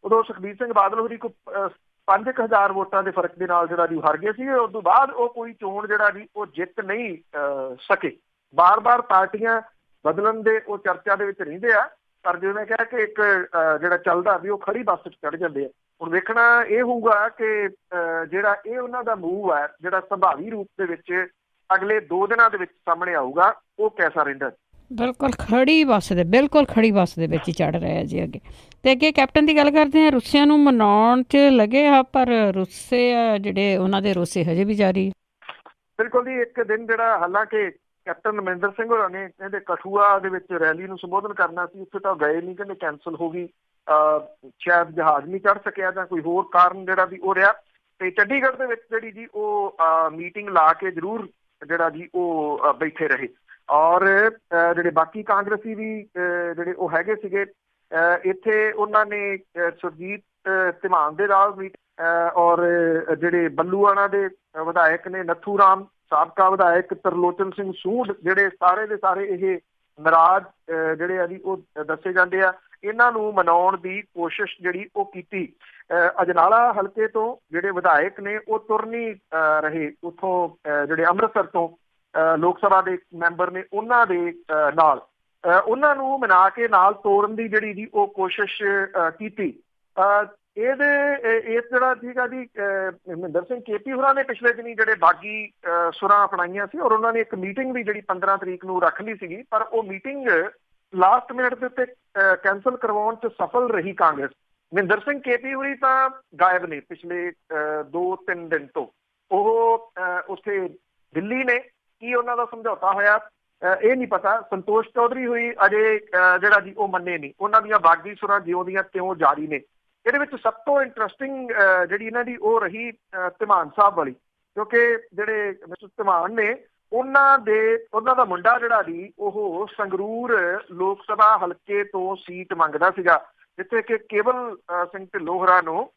ਉਦੋਂ ਸੁਖਬੀਰ ਸਿੰਘ ਬਾਦਲ ਹੋਰੀ ਕੋ 5000 ਵੋਟਾਂ ਦੇ ਫਰਕ ਦੇ ਨਾਲ ਜਿਹੜਾ ਜੀ ਹਾਰ ਗਏ ਸੀ। ਉਸ ਤੋਂ ਬਾਅਦ ਉਹ ਕੋਈ ਚੋਣ ਜਿਹੜਾ ਜੀ ਉਹ ਜਿੱਤ ਨਹੀਂ ਸਕੇ। ਬਾਰ-ਬਾਰ ਪਾਰਟੀਆਂ ਬਦਲਣ ਦੇ ਉਹ ਚਰਚਾ ਦੇ ਵਿੱਚ ਰਹਿੰਦੇ ਆ, ਪਰ ਜਿਵੇਂ ਮੈਂ ਕਿਹਾ ਕਿ ਇੱਕ ਜਿਹੜਾ ਚੱਲਦਾ ਵੀ ਉਹ ਖੜੀ ਬੱਸ 'ਚ ਚੜ੍ਹ ਜਾਂਦੇ ਆ। ਹੁਣ ਵੇਖਣਾ ਇਹ ਹੋਊਗਾ ਕਿ ਜਿਹੜਾ ਇਹ ਉਹਨਾਂ ਦਾ ਮੂਵ ਹੈ ਜਿਹੜਾ ਸੰਭਾਵੀ ਰੂਪ ਦੇ ਵਿੱਚ ਅਗਲੇ 2 ਦਿਨਾਂ ਦੇ ਵਿੱਚ ਸਾਹਮਣੇ ਆਊਗਾ, ਉਹ ਕੈਸਾ ਰਹਿੰਦਾ। ਬਿਲਕੁਲ ਖੜੀ ਬੱਸ ਦੇ ਵਿੱਚ ਹੀ ਚੜ੍ਹ ਰਿਹਾ ਜੀ ਅੱਗੇ। ਤੇ ਅੱਗੇ ਕੈਪਟਨ ਦੀ ਗੱਲ ਕਰਦੇ ਹਾਂ, ਰੁੱਸਿਆਂ ਨੂੰ ਮਨਾਉਣ 'ਚ ਲੱਗੇ ਆ, ਪਰ ਰੁੱਸੇ ਆ ਜਿਹੜੇ ਉਹਨਾਂ ਦੇ ਰੁੱਸੇ ਹਜੇ ਵੀ ਜਾਰੀ। ਬਿਲਕੁਲ ਜੀ, ਇੱਕ ਦਿਨ ਜਿਹੜਾ ਹਾਲਾਂਕਿ ਕੈਪਟਨ ਅਮਰਿੰਦਰ ਸਿੰਘ ਹੋਰਾਂ ਨੇ ਕਹਿੰਦੇ ਕਠੂਆ ਦੇ ਵਿੱਚ ਰੈਲੀ ਨੂੰ ਸੰਬੋਧਨ ਕਰਨਾ ਸੀ, ਉੱਥੇ ਤਾਂ ਗਏ ਨਹੀਂ, ਕਹਿੰਦੇ ਕੈਂਸਲ ਹੋ ਗਈ, ਸ਼ਾਇਦ ਜਹਾਜ਼ ਨਹੀਂ ਚੜ੍ਹ ਸਕਿਆ ਜਾਂ ਕੋਈ ਹੋਰ ਕਾਰਨ ਜਿਹੜਾ ਵੀ ਉਹ ਰਿਹਾ। ਤੇ ਚੰਡੀਗੜ੍ਹ ਦੇ ਵਿੱਚ ਜਿਹੜੀ ਜੀ ਉਹ ਮੀਟਿੰਗ ਲਾ ਕੇ ਜ਼ਰੂਰ ਜਿਹੜਾ ਜੀ ਉਹ ਬੈਠੇ ਰਹੇ, ਔਰ ਜਿਹੜੇ ਬਾਕੀ ਕਾਂਗਰਸੀ ਵੀ ਜਿਹੜੇ ਉਹ ਹੈਗੇ ਸੀਗੇ ਇੱਥੇ, ਉਹਨਾਂ ਨੇ ਸੁਰਜੀਤ ਧੀਮਾਨ ਦੇ ਨਾਲ ਵੀ, ਔਰ ਜਿਹੜੇ ਬੱਲੂਆਣਾ ਦੇ ਵਿਧਾਇਕ ਨੇ ਨੱਥੂ ਰਾਮ, ਸਾਬਕਾ ਵਿਧਾਇਕ ਤਰਲੋਚਨ ਸਿੰਘ ਸੂੰਢ, ਜਿਹੜੇ ਸਾਰੇ ਦੇ ਸਾਰੇ ਇਹ ਨਾਰਾਜ਼ ਜਿਹੜੇ ਆ ਜੀ ਉਹ ਦੱਸੇ ਜਾਂਦੇ ਆ। ਇਹਨਾਂ ਨੂੰ ਮਨਾਉਣ ਦੀ ਕੋਸ਼ਿਸ਼ ਜਿਹੜੀ ਉਹ ਕੀਤੀ। ਅਜਨਾਲਾ ਹਲਕੇ ਤੋਂ ਜਿਹੜੇ ਵਿਧਾਇਕ ਨੇ ਉਹ ਤੁਰ ਨਹੀਂ ਰਹੇ, ਉੱਥੋਂ ਜਿਹੜੇ ਅੰਮ੍ਰਿਤਸਰ ਤੋਂ ਲੋਕ ਸਭਾ ਦੇ ਮੈਂਬਰ ਨੇ ਉਹਨਾਂ ਦੇ ਨਾਲ, ਉਹਨਾਂ ਨੂੰ ਮਨਾ ਕੇ ਨਾਲ ਤੋੜਨ ਦੀ ਜਿਹੜੀ ਜੀ ਉਹ ਕੋਸ਼ਿਸ਼ ਕੀਤੀ। ਇਸ ਜਿਹੜਾ ਸੀਗਾ ਜੀ ਮਹਿੰਦਰ ਸਿੰਘ KP ਹੋਰਾਂ ਨੇ ਪਿਛਲੇ ਦਿਨੀ ਜਿਹੜੇ ਬਾਗੀ ਸੁਰਾਂ ਅਪਣਾਈਆਂ ਸੀ, ਔਰ ਉਹਨਾਂ ਨੇ ਇੱਕ ਮੀਟਿੰਗ ਵੀ ਜਿਹੜੀ 15 ਤਰੀਕ ਨੂੰ ਰੱਖ ਲਈ ਸੀਗੀ, ਪਰ ਉਹ ਮੀਟਿੰਗ ਲਾਸਟ ਮਿੰਟ ਦੇ ਉੱਤੇ ਕੈਂਸਲ ਕਰਵਾਉਣ 'ਚ ਸਫਲ ਰਹੀ ਕਾਂਗਰਸ। ਮਹਿੰਦਰ ਸਿੰਘ KP ਹੋਰੀ ਤਾਂ ਗਾਇਬ ਨੇ ਪਿਛਲੇ 2-3 ਦਿਨ ਤੋਂ। ਉਹ ਉੱਥੇ ਦਿੱਲੀ ਨੇ, ਕੀ ਉਹਨਾਂ ਦਾ ਸਮਝੌਤਾ ਹੋਇਆ ਇਹ ਨਹੀਂ ਪਤਾ। ਸੰਤੋਸ਼ ਚੌਧਰੀ ਹੋਈ ਅਜੇ ਜਿਹੜਾ ਜੀ ਉਹ ਮੰਨੇ ਨਹੀਂ, ਉਹਨਾਂ ਦੀਆਂ ਬਾਗੀ ਸੁਰਾਂ ਜਿਉਂ ਦੀਆਂ ਤਿਉਂ ਜਾਰੀ ਨੇ। ਇਹਦੇ ਵਿੱਚ ਸਭ ਤੋਂ ਇੰਟਰਸਟਿੰਗ ਜਿਹੜੀ ਇਹਨਾਂ ਦੀ ਉਹ ਰਹੀ ਧੀਮਾਨ ਸਾਹਿਬ ਵਾਲੀ, ਕਿਉਂਕਿ ਜਿਹੜੇ ਮਿਸਟਰ ਧੀਮਾਨ ਨੇ ਉਹਨਾਂ ਦਾ ਮੁੰਡਾ ਜਿਹੜਾ ਜੀ ਉਹ ਸੰਗਰੂਰ ਲੋਕ ਸਭਾ ਹਲਕੇ ਤੋਂ ਸੀਟ ਮੰਗਦਾ ਸੀਗਾ, ਜਿੱਥੇ ਕਿ ਕੇਵਲ ਸਿੰਘ ਢਿੱਲੋਂ ਹੋਰਾਂ ਨੂੰ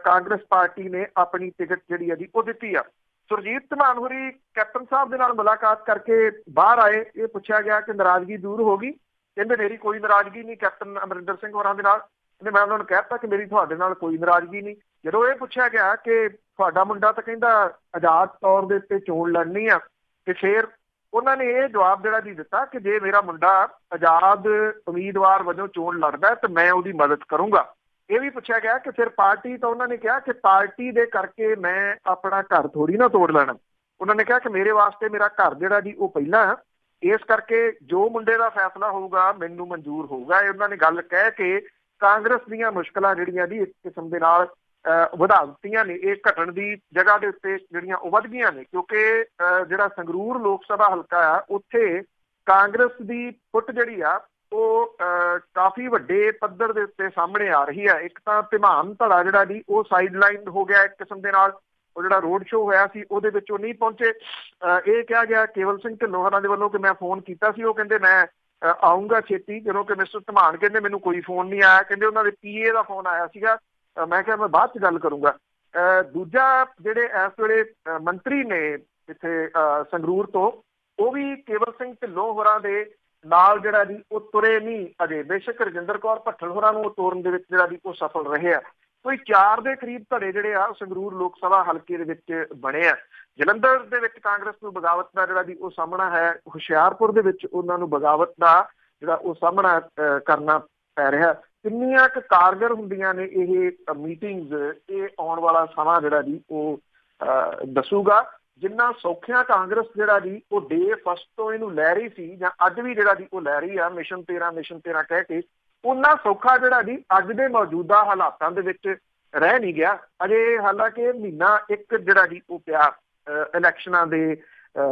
ਕਾਂਗਰਸ ਪਾਰਟੀ ਨੇ ਆਪਣੀ ਟਿਕਟ ਜਿਹੜੀ ਹੈ ਜੀ ਉਹ ਦਿੱਤੀ ਆ। ਸੁਰਜੀਤ ਧੀਮਾਨ ਹੋਰੀ ਕੈਪਟਨ ਸਾਹਿਬ ਦੇ ਨਾਲ ਮੁਲਾਕਾਤ ਕਰਕੇ ਬਾਹਰ ਆਏ। ਇਹ ਪੁੱਛਿਆ ਗਿਆ ਕਿ ਨਾਰਾਜ਼ਗੀ ਦੂਰ ਹੋ ਗਈ? ਕਹਿੰਦੇ ਮੇਰੀ ਕੋਈ ਨਾਰਾਜ਼ਗੀ ਨਹੀਂ ਕੈਪਟਨ ਅਮਰਿੰਦਰ ਸਿੰਘ ਹੋਰਾਂ ਦੇ ਨਾਲ। ਮੈਂ ਉਹਨਾਂ ਨੂੰ ਕਹਿ ਦਿੱਤਾ ਕਿ ਮੇਰੀ ਤੁਹਾਡੇ ਨਾਲ ਕੋਈ ਨਾਰਾਜ਼ਗੀ ਨਹੀਂ। ਜਦੋਂ ਇਹ ਪੁੱਛਿਆ ਗਿਆ ਕਿ ਤੁਹਾਡਾ ਮੁੰਡਾ ਤਾਂ ਕਹਿੰਦਾ ਆਜ਼ਾਦ ਤੌਰ ਦੇ ਉੱਤੇ ਚੋਣ ਲੜਨੀ ਆ, ਤੇ ਫਿਰ ਉਹਨਾਂ ਨੇ ਇਹ ਜਵਾਬ ਜਿਹੜਾ ਜੀ ਦਿੱਤਾ ਕਿ ਜੇ ਮੇਰਾ ਮੁੰਡਾ ਆਜ਼ਾਦ ਉਮੀਦਵਾਰ ਵਜੋਂ ਚੋਣ ਲੜਦਾ ਤਾਂ ਮੈਂ ਉਹਦੀ ਮਦਦ ਕਰੂੰਗਾ। ਇਹ ਵੀ ਪੁੱਛਿਆ ਗਿਆ ਕਿ ਫਿਰ ਪਾਰਟੀ, ਤਾਂ ਉਹਨਾਂ ਨੇ ਕਿਹਾ ਕਿ ਪਾਰਟੀ ਦੇ ਕਰਕੇ ਮੈਂ ਆਪਣਾ ਘਰ ਥੋੜੀ ਨਾ ਤੋੜ ਲੈਣਾ। ਉਹਨਾਂ ਨੇ ਕਿਹਾ ਕਿ ਮੇਰੇ ਵਾਸਤੇ ਮੇਰਾ ਘਰ ਜਿਹੜਾ ਜੀ ਉਹ ਪਹਿਲਾਂ, ਇਸ ਕਰਕੇ ਜੋ ਮੁੰਡੇ ਦਾ ਫੈਸਲਾ ਹੋਊਗਾ ਮੈਨੂੰ ਮਨਜ਼ੂਰ ਹੋਊਗਾ। ਇਹ ਉਹਨਾਂ ਨੇ ਗੱਲ ਕਹਿ ਕੇ ਕਾਂਗਰਸ ਦੀਆਂ ਮੁਸ਼ਕਲਾਂ ਜਿਹੜੀਆਂ ਜੀ ਇੱਕ ਕਿਸਮ ਦੇ ਨਾਲ ਵਧਾ ਦਿੱਤੀਆਂ ਨੇ। ਇਹ ਘਟਣ ਦੀ ਜਗ੍ਹਾ ਦੇ ਉੱਤੇ ਜਿਹੜੀਆਂ ਉਹ ਵੱਧ ਗਈਆਂ ਨੇ, ਕਿਉਂਕਿ ਜਿਹੜਾ ਸੰਗਰੂਰ ਲੋਕ ਸਭਾ ਹਲਕਾ ਆ ਉੱਥੇ ਕਾਂਗਰਸ ਦੀ ਫੁੱਟ ਜਿਹੜੀ ਆ ਉਹ ਕਾਫੀ ਵੱਡੇ ਪੱਧਰ ਦੇ ਉੱਤੇ ਸਾਹਮਣੇ ਆ ਰਹੀ ਹੈ। ਇੱਕ ਤਾਂ ਧੀਮਾਨ ਧੜਾ ਜਿਹੜਾ ਜੀ ਉਹ ਸਾਈਡਲਾਈਨ ਹੋ ਗਿਆ ਇੱਕ ਕਿਸਮ ਦੇ ਨਾਲ। ਉਹ ਜਿਹੜਾ ਰੋਡ ਸ਼ੋਅ ਹੋਇਆ ਸੀ ਉਹਦੇ ਵਿੱਚ ਉਹ ਨਹੀਂ ਪਹੁੰਚੇ। ਇਹ ਕਿਹਾ ਗਿਆ ਕੇਵਲ ਸਿੰਘ ਢਿੱਲੋਂ ਹੋਰਾਂ ਦੇ ਵੱਲੋਂ ਕਿ ਮੈਂ ਫੋਨ ਕੀਤਾ ਸੀ, ਉਹ ਕਹਿੰਦੇ ਮੈਂ ਆਊਂਗਾ ਛੇਤੀ, ਜਦੋਂ ਕਿ ਮਿਸਟਰ ਧੀਮਾਨ ਕਹਿੰਦੇ ਮੈਨੂੰ ਕੋਈ ਫੋਨ ਨਹੀਂ ਆਇਆ। ਕਹਿੰਦੇ ਉਹਨਾਂ ਦੇ PA ਦਾ ਫੋਨ ਆਇਆ ਸੀਗਾ। ਮੈਂ ਕਿਹਾ ਮੈਂ ਬਾਅਦ 'ਚ ਗੱਲ ਕਰੂੰਗਾ। ਦੂਜਾ ਜਿਹੜੇ ਇਸ ਵੇਲੇ ਮੰਤਰੀ ਨੇ ਇੱਥੇ ਸੰਗਰੂਰ ਤੋਂ, ਉਹ ਵੀ ਕੇਵਲ ਸਿੰਘ ਢਿੱਲੋਂ ਹੋਰਾਂ ਦੇ ਨਾਲ ਜਿਹੜਾ ਜੀ ਉਹ ਤੁਰੇ ਨਹੀਂ ਅਜੇ। ਬੇਸ਼ੱਕ ਰਜਿੰਦਰ ਕੌਰ ਭੱਠਲ ਹੋਰਾਂ ਨੂੰ ਤੋਰਨ ਦੇ ਵਿੱਚ ਜਿਹੜਾ ਜੀ ਉਹ ਸਫਲ ਰਹੇ ਆ। ਕੋਈ 4 ਦੇ ਕਰੀਬ ਧੜੇ ਜਿਹੜੇ ਆ ਸੰਗਰੂਰ ਲੋਕ ਸਭਾ ਹਲਕੇ ਦੇ ਵਿੱਚ ਬਣੇ ਆ। ਜਲੰਧਰ ਦੇ ਵਿੱਚ ਕਾਂਗਰਸ ਨੂੰ ਬਗਾਵਤ ਦਾ ਜਿਹੜਾ ਜੀ ਉਹ ਸਾਹਮਣਾ ਹੈ। ਹੁਸ਼ਿਆਰਪੁਰ ਦੇ ਵਿੱਚ ਉਹਨਾਂ ਨੂੰ ਬਗਾਵਤ ਦਾ ਜਿਹੜਾ ਉਹ ਸਾਹਮਣਾ ਕਰਨਾ ਪੈ ਰਿਹਾ। ਕਿੰਨੀਆਂ ਕੁ ਕਾਰਗਰ ਹੁੰਦੀਆਂ ਨੇ ਇਹ ਮੀਟਿੰਗਸ, ਇਹ ਆਉਣ ਵਾਲਾ ਸਮਾਂ ਜਿਹੜਾ ਜੀ ਉਹ ਦੱਸੂਗਾ। ਜਿੰਨਾ ਸੌਖਿਆ ਕਾਂਗਰਸ ਜਿਹੜਾ ਜੀ ਉਹ ਡੇ ਫਸਟ ਤੋਂ ਇਹਨੂੰ ਲੈ ਰਹੀ ਸੀ, ਜਾਂ ਅੱਜ ਵੀ ਜਿਹੜਾ ਜੀ ਉਹ ਲੈ ਰਹੀ ਆ ਮਿਸ਼ਨ 13 ਕਹਿ ਕੇ, ਉਹਨਾਂ ਸੌਖਾ ਜਿਹੜਾ ਜੀ ਅੱਜ ਦੇ ਮੌਜੂਦਾ ਹਾਲਾਤਾਂ ਦੇ ਵਿੱਚ ਰਹਿ ਨਹੀਂ ਗਿਆ ਅਜੇ। ਹਾਲਾਂਕਿ ਮਹੀਨਾ ਇੱਕ ਜਿਹੜਾ ਜੀ ਉਹ ਪਿਆ ਇਲੈਕਸ਼ਨਾਂ ਦੇ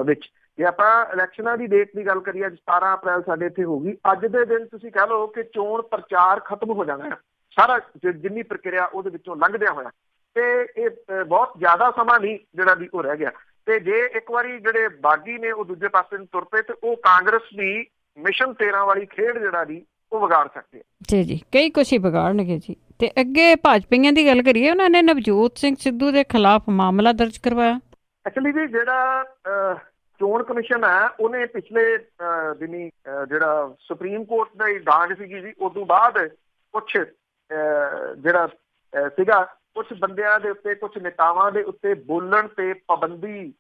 ਵਿੱਚ। ਜੇ ਆਪਾਂ ਇਲੈਕਸ਼ਨਾਂ ਦੀ ਡੇਟ ਦੀ ਗੱਲ ਕਰੀਏ, 17 ਅਪ੍ਰੈਲ ਸਾਡੇ ਇੱਥੇ ਹੋ ਗਈ। ਅੱਜ ਦੇ ਦਿਨ ਤੁਸੀਂ ਕਹਿ ਲਓ ਕਿ ਚੋਣ ਪ੍ਰਚਾਰ ਖਤਮ ਹੋ ਜਾਣਾ ਹੈ, ਸਾਰਾ ਜਿੰਨੀ ਪ੍ਰਕਿਰਿਆ ਉਹਦੇ ਵਿੱਚੋਂ ਲੰਘਦਿਆਂ ਹੋਇਆ। ਤੇ ਇਹ ਬਹੁਤ ਜ਼ਿਆਦਾ ਸਮਾਂ ਨਹੀਂ ਜਿਹੜਾ ਵੀ ਉਹ ਰਹਿ ਗਿਆ। ਤੇ ਜੇ ਇੱਕ ਵਾਰੀ ਜਿਹੜੇ ਬਾਗੀ ਨੇ ਉਹ ਦੂਜੇ ਪਾਸੇ ਨੂੰ ਤੁਰ ਪਏ ਤੇ ਉਹ ਕਾਂਗਰਸ ਦੀ ਮਿਸ਼ਨ 13 ਵਾਲੀ ਖੇਡ ਜਿਹੜਾ ਜੀ ਉਹ ਵਿਗਾੜ ਸਕਦੇ ਆ। ਜੀ ਕਈ ਕੁਛ ਹੀ ਵਿਗਾੜਨਗੇ ਜੀ। ਤੇ ਅੱਗੇ ਭਾਜਪਾਈਆਂ ਦੀ ਗੱਲ ਕਰੀਏ, ਉਹਨਾਂ ਨੇ ਨਵਜੋਤ ਸਿੰਘ ਸਿੱਧੂ ਦੇ ਖਿਲਾਫ ਮਾਮਲਾ ਦਰਜ ਕਰਵਾਇਆ। ਐਕਚੁਅਲੀ ਜੀ ਜਿਹੜਾ ਚੋਣ ਕਮਿਸ਼ਨ ਹੈ ਉਹਨੇ ਪਿਛਲੇ ਦਿਨੀ ਜਿਹੜਾ ਸੁਪਰੀਮ ਕੋਰਟ ਦੀ ਡਾਂਗ ਸੀਗੀ ਜੀ, ਉਦੋਂ ਬਾਅਦ ਕੁਛ ਜਿਹੜਾ ਸੀਗਾ ਕੁਛ ਬੰਦਿਆਂ ਦੇ ਉੱਤੇ, ਕੁਛ ਨੇਤਾਵਾਂ ਦੇ ਉੱਤੇ ਬੋਲਣ ਤੇ ਪਾਬੰਦੀ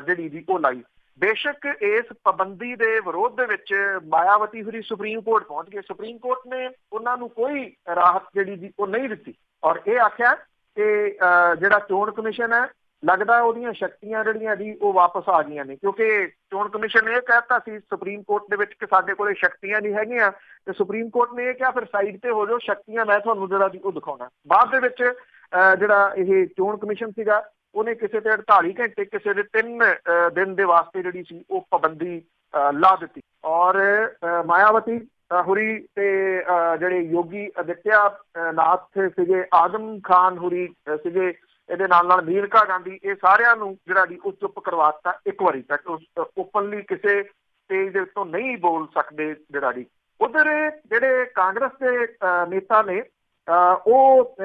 ਜਿਹੜੀ ਜੀ ਉਹ ਲਾਈ। ਬੇਸ਼ੱਕ ਇਸ ਪਾਬੰਦੀ ਦੇ ਵਿਰੋਧ ਦੇ ਵਿੱਚ ਮਾਇਆਵਤੀ ਹੋਰੀ ਸੁਪਰੀਮ ਕੋਰਟ ਪਹੁੰਚ ਗਏ। ਸੁਪਰੀਮ ਕੋਰਟ ਨੇ ਉਹਨਾਂ ਨੂੰ ਕੋਈ ਰਾਹਤ ਜਿਹੜੀ ਜੀ ਉਹ ਨਹੀਂ ਦਿੱਤੀ, ਔਰ ਇਹ ਆਖਿਆ ਕਿ ਜਿਹੜਾ ਚੋਣ ਕਮਿਸ਼ਨ ਹੈ ਲੱਗਦਾ ਉਹਦੀਆਂ ਸ਼ਕਤੀਆਂ ਜਿਹੜੀਆਂ ਜੀ ਉਹ ਵਾਪਸ ਆ ਗਈਆਂ ਨੇ, ਕਿਉਂਕਿ ਚੋਣ ਕਮਿਸ਼ਨ ਨੇ ਇਹ ਕਹਿਤਾ ਸੀ ਸੁਪਰੀਮ ਕੋਰਟ ਦੇ ਵਿੱਚ ਕਿ ਸਾਡੇ ਕੋਲੇ ਸ਼ਕਤੀਆਂ ਨਹੀਂ ਹੈਗੀਆਂ, ਤੇ ਸੁਪਰੀਮ ਕੋਰਟ ਨੇ ਇਹ ਕਿਹਾ ਫਿਰ ਸਾਈਡ ਤੇ ਹੋ ਜਾਓ, ਸ਼ਕਤੀਆਂ ਮੈਂ ਤੁਹਾਨੂੰ ਜਿਹੜਾ ਜੀ ਉਹ ਦਿਖਾਉਣਾ। ਬਾਅਦ ਦੇ ਵਿੱਚ ਜਿਹੜਾ ਇਹ ਚੋਣ ਕਮਿਸ਼ਨ ਸੀਗਾ ਉਹਨੇ ਕਿਸੇ ਤੇ 48 ਘੰਟੇ, ਕਿਸੇ ਦੇ 3 ਦਿਨ ਦੇ ਵਾਸਤੇ ਜਿਹੜੀ ਸੀ ਉਹ ਪਾਬੰਦੀ ਲਾ ਦਿੱਤੀ। ਔਰ ਮਾਇਆਵਤੀ ਹੁਰੀ ਤੇ ਜਿਹੜੇ ਯੋਗੀ ਆਦਿਤਿਆ ਨਾਥ ਸੀਗੇ, ਆਜ਼ਮ ਖਾਨ ਹੁਰੀ ਸੀਗੇ, ਇਹਦੇ ਨਾਲ ਮੇਨਕਾ ਗਾਂਧੀ, ਇਹ ਸਾਰਿਆਂ ਨੂੰ ਜਿਹੜਾ ਜੀ ਉਹ ਚੁੱਪ ਕਰਵਾ ਦਿੱਤਾ ਇੱਕ ਵਾਰੀ ਤੱਕ। ਓਪਨਲੀ ਕਿਸੇ ਸਟੇਜ ਦੇ ਉੱਤੋਂ ਨਹੀਂ ਬੋਲ ਸਕਦੇ ਜਿਹੜਾ ਜੀ। ਉਧਰ ਜਿਹੜੇ ਕਾਂਗਰਸ ਦੇ ਨੇਤਾ ਨੇ ਉਹ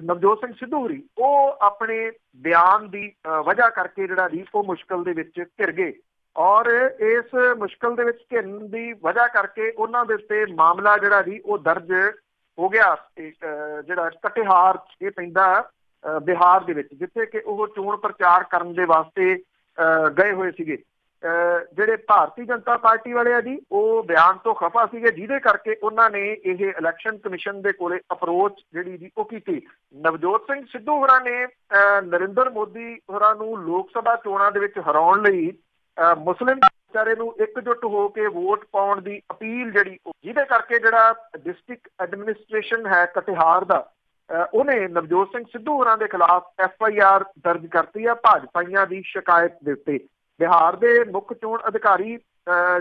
ਨਵਜੋਤ ਸਿੰਘ ਸਿੱਧੂ ਹੋਰੀ, ਉਹ ਆਪਣੇ ਬਿਆਨ ਦੀ ਵਜ੍ਹਾ ਕਰਕੇ ਜਿਹੜਾ ਜੀ ਉਹ ਮੁਸ਼ਕਲ ਦੇ ਵਿੱਚ ਘਿਰ ਗਏ। ਔਰ ਇਸ ਮੁਸ਼ਕਲ ਦੇ ਵਿੱਚ ਘਿਰਨ ਦੀ ਵਜ੍ਹਾ ਕਰਕੇ ਉਹਨਾਂ ਦੇ ਉੱਤੇ ਮਾਮਲਾ ਜਿਹੜਾ ਜੀ ਉਹ ਦਰਜ ਹੋ ਗਿਆ। ਜਿਹੜਾ ਕਟਿਹਾਰ ਇਹ ਪੈਂਦਾ ਬਿਹਾਰ ਦੇ ਵਿੱਚ, ਜਿੱਥੇ ਕਿ ਉਹ ਚੋਣ ਪ੍ਰਚਾਰ ਕਰਨ ਦੇ ਵਾਸਤੇ ਗਏ ਹੋਏ ਸੀਗੇ। ਜਿਹੜੇ ਭਾਰਤੀ ਜਨਤਾ ਪਾਰਟੀ ਵਾਲੇ ਆ ਜੀ ਉਹ ਬਿਆਨ ਤੋਂ ਖਫਾ ਸੀਗੇ, ਜਿਹਦੇ ਕਰਕੇ ਉਹਨਾਂ ਨੇ ਇਹ ਇਲੈਕਸ਼ਨ ਕਮਿਸ਼ਨ ਦੇ ਕੋਲੇ ਅਪਰੋਚ ਜਿਹੜੀ ਜੀ ਉਹ ਕੀਤੀ। ਨਵਜੋਤ ਸਿੰਘ ਸਿੱਧੂ ਹੋਰਾਂ ਨੇ ਨਰਿੰਦਰ ਮੋਦੀ ਹੋਰਾਂ ਨੂੰ ਲੋਕ ਸਭਾ ਚੋਣਾਂ ਦੇ ਵਿੱਚ ਹਰਾਉਣ ਲਈ ਮੁਸਲਿਮ ਭਾਈਚਾਰੇ ਨੂੰ ਇਕਜੁੱਟ ਹੋ ਕੇ ਵੋਟ ਪਾਉਣ ਦੀ ਅਪੀਲ ਜਿਹੜੀ, ਜਿਹਦੇ ਕਰਕੇ ਜਿਹੜਾ ਡਿਸਟ੍ਰਿਕਟ ਐਡਮਿਨਿਸਟ੍ਰੇਸ਼ਨ ਹੈ ਕਟਿਹਾਰ ਦਾ, ਉਹਨੇ ਨਵਜੋਤ ਸਿੰਘ ਸਿੱਧੂ ਹੋਰਾਂ ਦੇ ਖਿਲਾਫ FIR ਦਰਜ ਕਰਤੀ ਆ ਭਾਜਪਾਈਆਂ ਦੀ ਸ਼ਿਕਾਇਤ ਦੇ ਉੱਤੇ। ਬਿਹਾਰ ਦੇ ਮੁੱਖ ਚੋਣ ਅਧਿਕਾਰੀ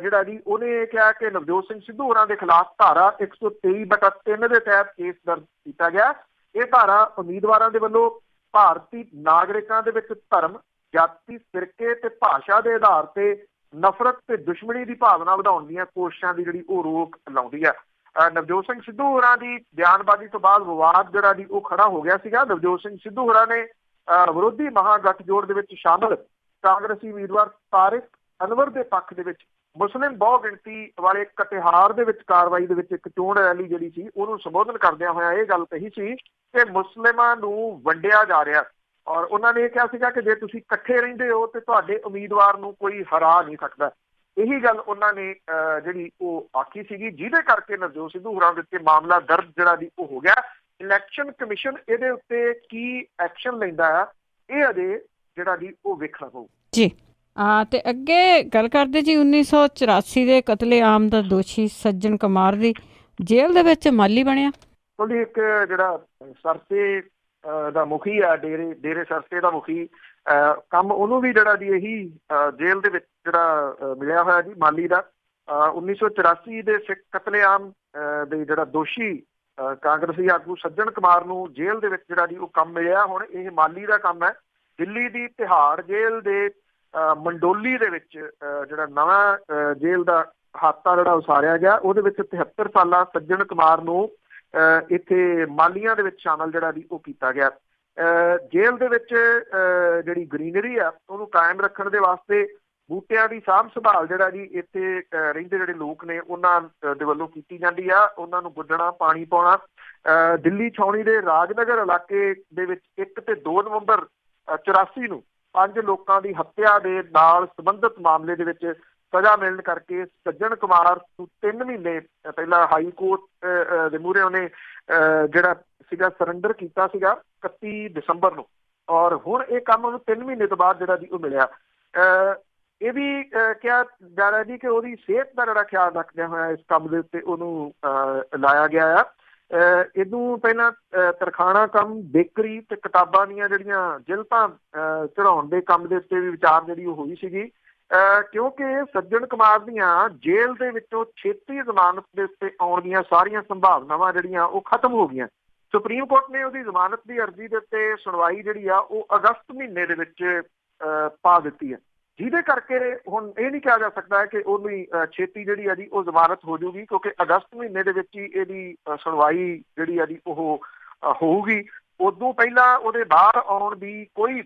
ਜਿਹੜਾ ਜੀ, ਉਹਨੇ ਇਹ ਕਿਹਾ ਕਿ ਨਵਜੋਤ ਸਿੰਘ ਸਿੱਧੂ ਹੋਰਾਂ ਦੇ ਖਿਲਾਫ ਧਾਰਾ 123/3 ਦੇ ਤਹਿਤ ਕੇਸ ਦਰਜ ਕੀਤਾ ਗਿਆ। ਇਹ ਧਾਰਾ ਉਮੀਦਵਾਰਾਂ ਦੇ ਵੱਲੋਂ ਭਾਰਤੀ ਨਾਗਰਿਕਾਂ ਦੇ ਵਿੱਚ ਧਰਮ, ਜਾਤੀ, ਫਿਰਕੇ ਤੇ ਭਾਸ਼ਾ ਦੇ ਆਧਾਰ ਤੇ ਨਫ਼ਰਤ ਤੇ ਦੁਸ਼ਮਣੀ ਦੀ ਭਾਵਨਾ ਵਧਾਉਣ ਦੀਆਂ ਕੋਸ਼ਿਸ਼ਾਂ ਦੀ ਜਿਹੜੀ ਉਹ ਰੋਕ ਲਾਉਂਦੀ ਆ। ਨਵਜੋਤ ਸਿੰਘ ਸਿੱਧੂ ਹੋਰਾਂ ਦੀ ਬਿਆਨਬਾਜ਼ੀ ਤੋਂ ਬਾਅਦ ਵਿਵਾਦ ਜਿਹੜਾ ਜੀ ਉਹ ਖੜਾ ਹੋ ਗਿਆ ਸੀਗਾ। ਨਵਜੋਤ ਸਿੰਘ ਸਿੱਧੂ ਹੋਰਾਂ ਨੇ ਵਿਰੋਧੀ ਮਹਾਗਠਜੋੜ ਦੇ ਵਿੱਚ ਸ਼ਾਮਲ ਕਾਂਗਰਸੀ ਉਮੀਦਵਾਰ ਤਾਰਿਕ ਅਨਵਰ ਦੇ ਪੱਖ ਦੇ ਵਿੱਚ ਮੁਸਲਿਮ ਬਹੁ ਗਿਣਤੀ ਵਾਲੇ ਕਟਿਹਾਰ ਦੇ ਵਿੱਚ ਕਾਰਵਾਈ ਦੇ ਵਿੱਚ ਇੱਕ ਚੋਣ ਰੈਲੀ ਜਿਹੜੀ ਸੀ ਉਹਨੂੰ ਸੰਬੋਧਨ ਕਰਦਿਆਂ ਹੋਇਆ ਇਹ ਗੱਲ ਕਹੀ ਸੀ ਕਿ ਮੁਸਲਿਮਾਂ ਨੂੰ ਵੰਡਿਆ ਜਾ ਰਿਹਾ, ਔਰ ਉਹਨਾਂ ਨੇ ਇਹ ਕਿਹਾ ਸੀਗਾ ਕਿ ਜੇ ਤੁਸੀਂ ਇਕੱਠੇ ਰਹਿੰਦੇ ਹੋ ਤੇ ਤੁਹਾਡੇ ਉਮੀਦਵਾਰ ਨੂੰ ਕੋਈ ਹਰਾ ਨਹੀਂ ਸਕਦਾ। ਇਹੀ ਗੱਲ ਉਹਨਾਂ ਨੇ ਜਿਹੜੀ ਉਹ ਆਖੀ ਸੀਗੀ, ਜਿਹਦੇ ਕਰਕੇ ਨਵਜੋਤ ਸਿੱਧੂ ਹੋਰਾਂ ਦੇ ਉੱਤੇ ਮਾਮਲਾ ਦਰਜ ਜਿਹੜਾ ਦੀ ਉਹ ਹੋ ਗਿਆ। ਇਲੈਕਸ਼ਨ ਕਮਿਸ਼ਨ ਇਹਦੇ ਉੱਤੇ ਕੀ ਐਕਸ਼ਨ ਲੈਂਦਾ ਆ, ਇਹ ਅਜੇ ਜਿਹੜਾ ਦੀ ਉਹ ਵੇਖਣਾ ਪਊ ਜੀ। ਤੇ ਅੱਗੇ ਗੱਲ ਕਰਦੇ ਜੀ 1984 ਦੇ ਕਤਲੇਆਮ ਦਾ ਦੋਸ਼ੀ ਸੱਜਣ ਕੁਮਾਰ ਦੀ ਜੇਲ੍ਹ ਦੇ ਵਿੱਚ ਮਾਲੀ ਬਣਿਆ। ਉਹਦੀ ਇੱਕ ਜਿਹੜਾ ਸਰਸੇ ਦਾ ਮੁਖੀ ਆ, ਡੇਰੇ ਸਰਸੇ ਦਾ ਮੁਖੀ, ਕੰਮ ਉਹਨੂੰ ਵੀ ਜਿਹੜਾ ਦੀ ਇਹੀ ਜੇਲ੍ਹ ਦੇ ਵਿੱਚ ਜਿਹੜਾ ਮਿਲਿਆ ਹੋਇਆ ਜੀ ਮਾਲੀ ਦਾ। 1984 ਦੇ ਸਿੱਖ ਕਤਲੇਆਮ ਦੇ ਜਿਹੜਾ ਦੋਸ਼ੀ ਕਾਂਗਰਸੀ ਆਗੂ ਸੱਜਣ ਕੁਮਾਰ ਨੂੰ ਜੇਲ੍ਹ ਦੇ ਵਿੱਚ ਜਿਹੜਾ ਦੀ ਉਹ ਕੰਮ ਮਿਲਿਆ। ਹੁਣ ਇਹ ਮਾਲੀ ਦਾ ਕੰਮ ਹੈ। ਦਿੱਲੀ ਦੀ ਤਿਹਾੜ ਜੇਲ੍ਹ ਦੇ ਮੰਡੋਲੀ ਦੇ ਵਿੱਚ ਜਿਹੜਾ ਨਵਾਂ ਜੇਲ੍ਹ ਦਾ ਹਾਤਾ ਜਿਹੜਾ ਉਸਾਰਿਆ ਗਿਆ, ਉਹਦੇ ਵਿੱਚ 73 ਸਾਲਾ ਸੱਜਣ ਕੁਮਾਰ ਨੂੰ ਇੱਥੇ ਮਾਲੀਆਂ ਦੇ ਵਿੱਚ ਸ਼ਾਮਲ ਜਿਹੜਾ ਦੀ ਉਹ ਕੀਤਾ ਗਿਆ। ਜੇਲ੍ਹ ਦੇ ਵਿੱਚ ਜਿਹੜੀ ਗ੍ਰੀਨਰੀ ਆ ਉਹਨੂੰ ਕਾਇਮ ਰੱਖਣ ਦੇ ਵਾਸਤੇ ਬੂਟਿਆਂ ਦੀ ਸਾਂਭ ਸੰਭਾਲ ਜਿਹੜਾ ਜੀ ਇੱਥੇ ਰਹਿੰਦੇ ਜਿਹੜੇ ਲੋਕ ਨੇ ਉਹਨਾਂ ਦੇ ਵੱਲੋਂ ਕੀਤੀ ਜਾਂਦੀ ਆ। ਉਹਨਾਂ ਨੂੰ ਗੁੱਡਣਾ, ਪਾਣੀ ਪਾਉਣਾ। ਦਿੱਲੀ ਛਾਉਣੀ ਦੇ ਰਾਜਨਗਰ ਇਲਾਕੇ ਦੇ ਵਿੱਚ 1 ਤੇ 2 ਨਵੰਬਰ 84 ਨੂੰ 5 ਲੋਕਾਂ ਦੀ ਹੱਤਿਆ ਦੇ ਨਾਲ ਸੰਬੰਧਿਤ ਮਾਮਲੇ ਦੇ ਵਿੱਚ ਸਜ਼ਾ ਮਿਲਣ ਕਰਕੇ ਸੱਜਣ ਕੁਮਾਰ ਨੂੰ 3 ਮਹੀਨੇ ਪਹਿਲਾਂ ਹਾਈ ਕੋਰਟ ਦੇ ਮੂਹਰੇ ਉਹਨੇ ਜਿਹੜਾ ਸੀਗਾ ਸਰੈਂਡਰ ਕੀਤਾ ਸੀਗਾ 31 ਦਸੰਬਰ ਨੂੰ, ਔਰ ਹੁਣ ਇਹ ਕੰਮ ਉਹਨੂੰ 3 ਮਹੀਨੇ ਤੋਂ ਬਾਅਦ ਜਿਹੜਾ ਜੀ ਉਹ ਮਿਲਿਆ। ਇਹ ਵੀ ਕਿਹਾ ਜਾ ਰਿਹਾ ਜੀ ਕਿ ਉਹਦੀ ਸਿਹਤ ਦਾ ਜਿਹੜਾ ਖਿਆਲ ਰੱਖਦਿਆਂ ਹੋਇਆ ਇਸ ਕੰਮ ਦੇ ਉੱਤੇ ਉਹਨੂੰ ਲਾਇਆ ਗਿਆ ਆ। ਇਹਨੂੰ ਪਹਿਲਾਂ ਤਰਖਾਣਾ ਕੰਮ, ਬੇਕਰੀ ਤੇ ਕਿਤਾਬਾਂ ਦੀਆਂ ਜਿਹੜੀਆਂ ਜਿਲਤਾਂ ਚੜਾਉਣ ਦੇ ਕੰਮ ਦੇ ਉੱਤੇ ਵੀ ਵਿਚਾਰ ਜਿਹੜੀ ਉਹ ਹੋਈ ਸੀਗੀ, ਕਿਉਂਕਿ ਸੱਜਣ ਕੁਮਾਰ ਦੀਆਂ ਜੇਲ੍ਹ ਦੇ ਵਿੱਚੋਂ ਛੇਤੀ ਜ਼ਮਾਨਤ ਦੇ ਉੱਤੇ ਆਉਣ ਦੀਆਂ ਸਾਰੀਆਂ ਸੰਭਾਵਨਾਵਾਂ ਜਿਹੜੀਆਂ ਉਹ ਖਤਮ ਹੋ ਗਈਆਂ। ਸੁਪਰੀਮ ਕੋਰਟ ਨੇ ਉਹਦੀ ਜ਼ਮਾਨਤ ਦੀ ਅਰਜ਼ੀ ਦੇ ਉੱਤੇ ਸੁਣਵਾਈ ਜਿਹੜੀ ਆ ਉਹ ਅਗਸਤ ਮਹੀਨੇ ਦੇ ਵਿੱਚ ਪਾ ਦਿੱਤੀ ਹੈ, ਜਿਹਦੇ ਕਰਕੇ ਹੁਣ ਇਹ ਨਹੀਂ ਕਿਹਾ ਜਾ ਸਕਦਾ ਕਿ ਉਹਨੂੰ ਛੇਤੀ ਜਿਹੜੀ ਆ ਜੀ ਉਹ ਜ਼ਮਾਨਤ ਹੋ ਜਾਊਗੀ, ਕਿਉਂਕਿ ਅਗਸਤ ਮਹੀਨੇ ਦੇ ਵਿੱਚ ਹੀ ਇਹਦੀ ਸੁਣਵਾਈ ਜਿਹੜੀ ਆ ਜੀ ਉਹ ਹੋਊਗੀ। ਉਦੋਂ ਪਹਿਲਾਂ ਉਹਦੇ ਬਾਹਰ ਆਉਣ ਦੀ ਕੋਈ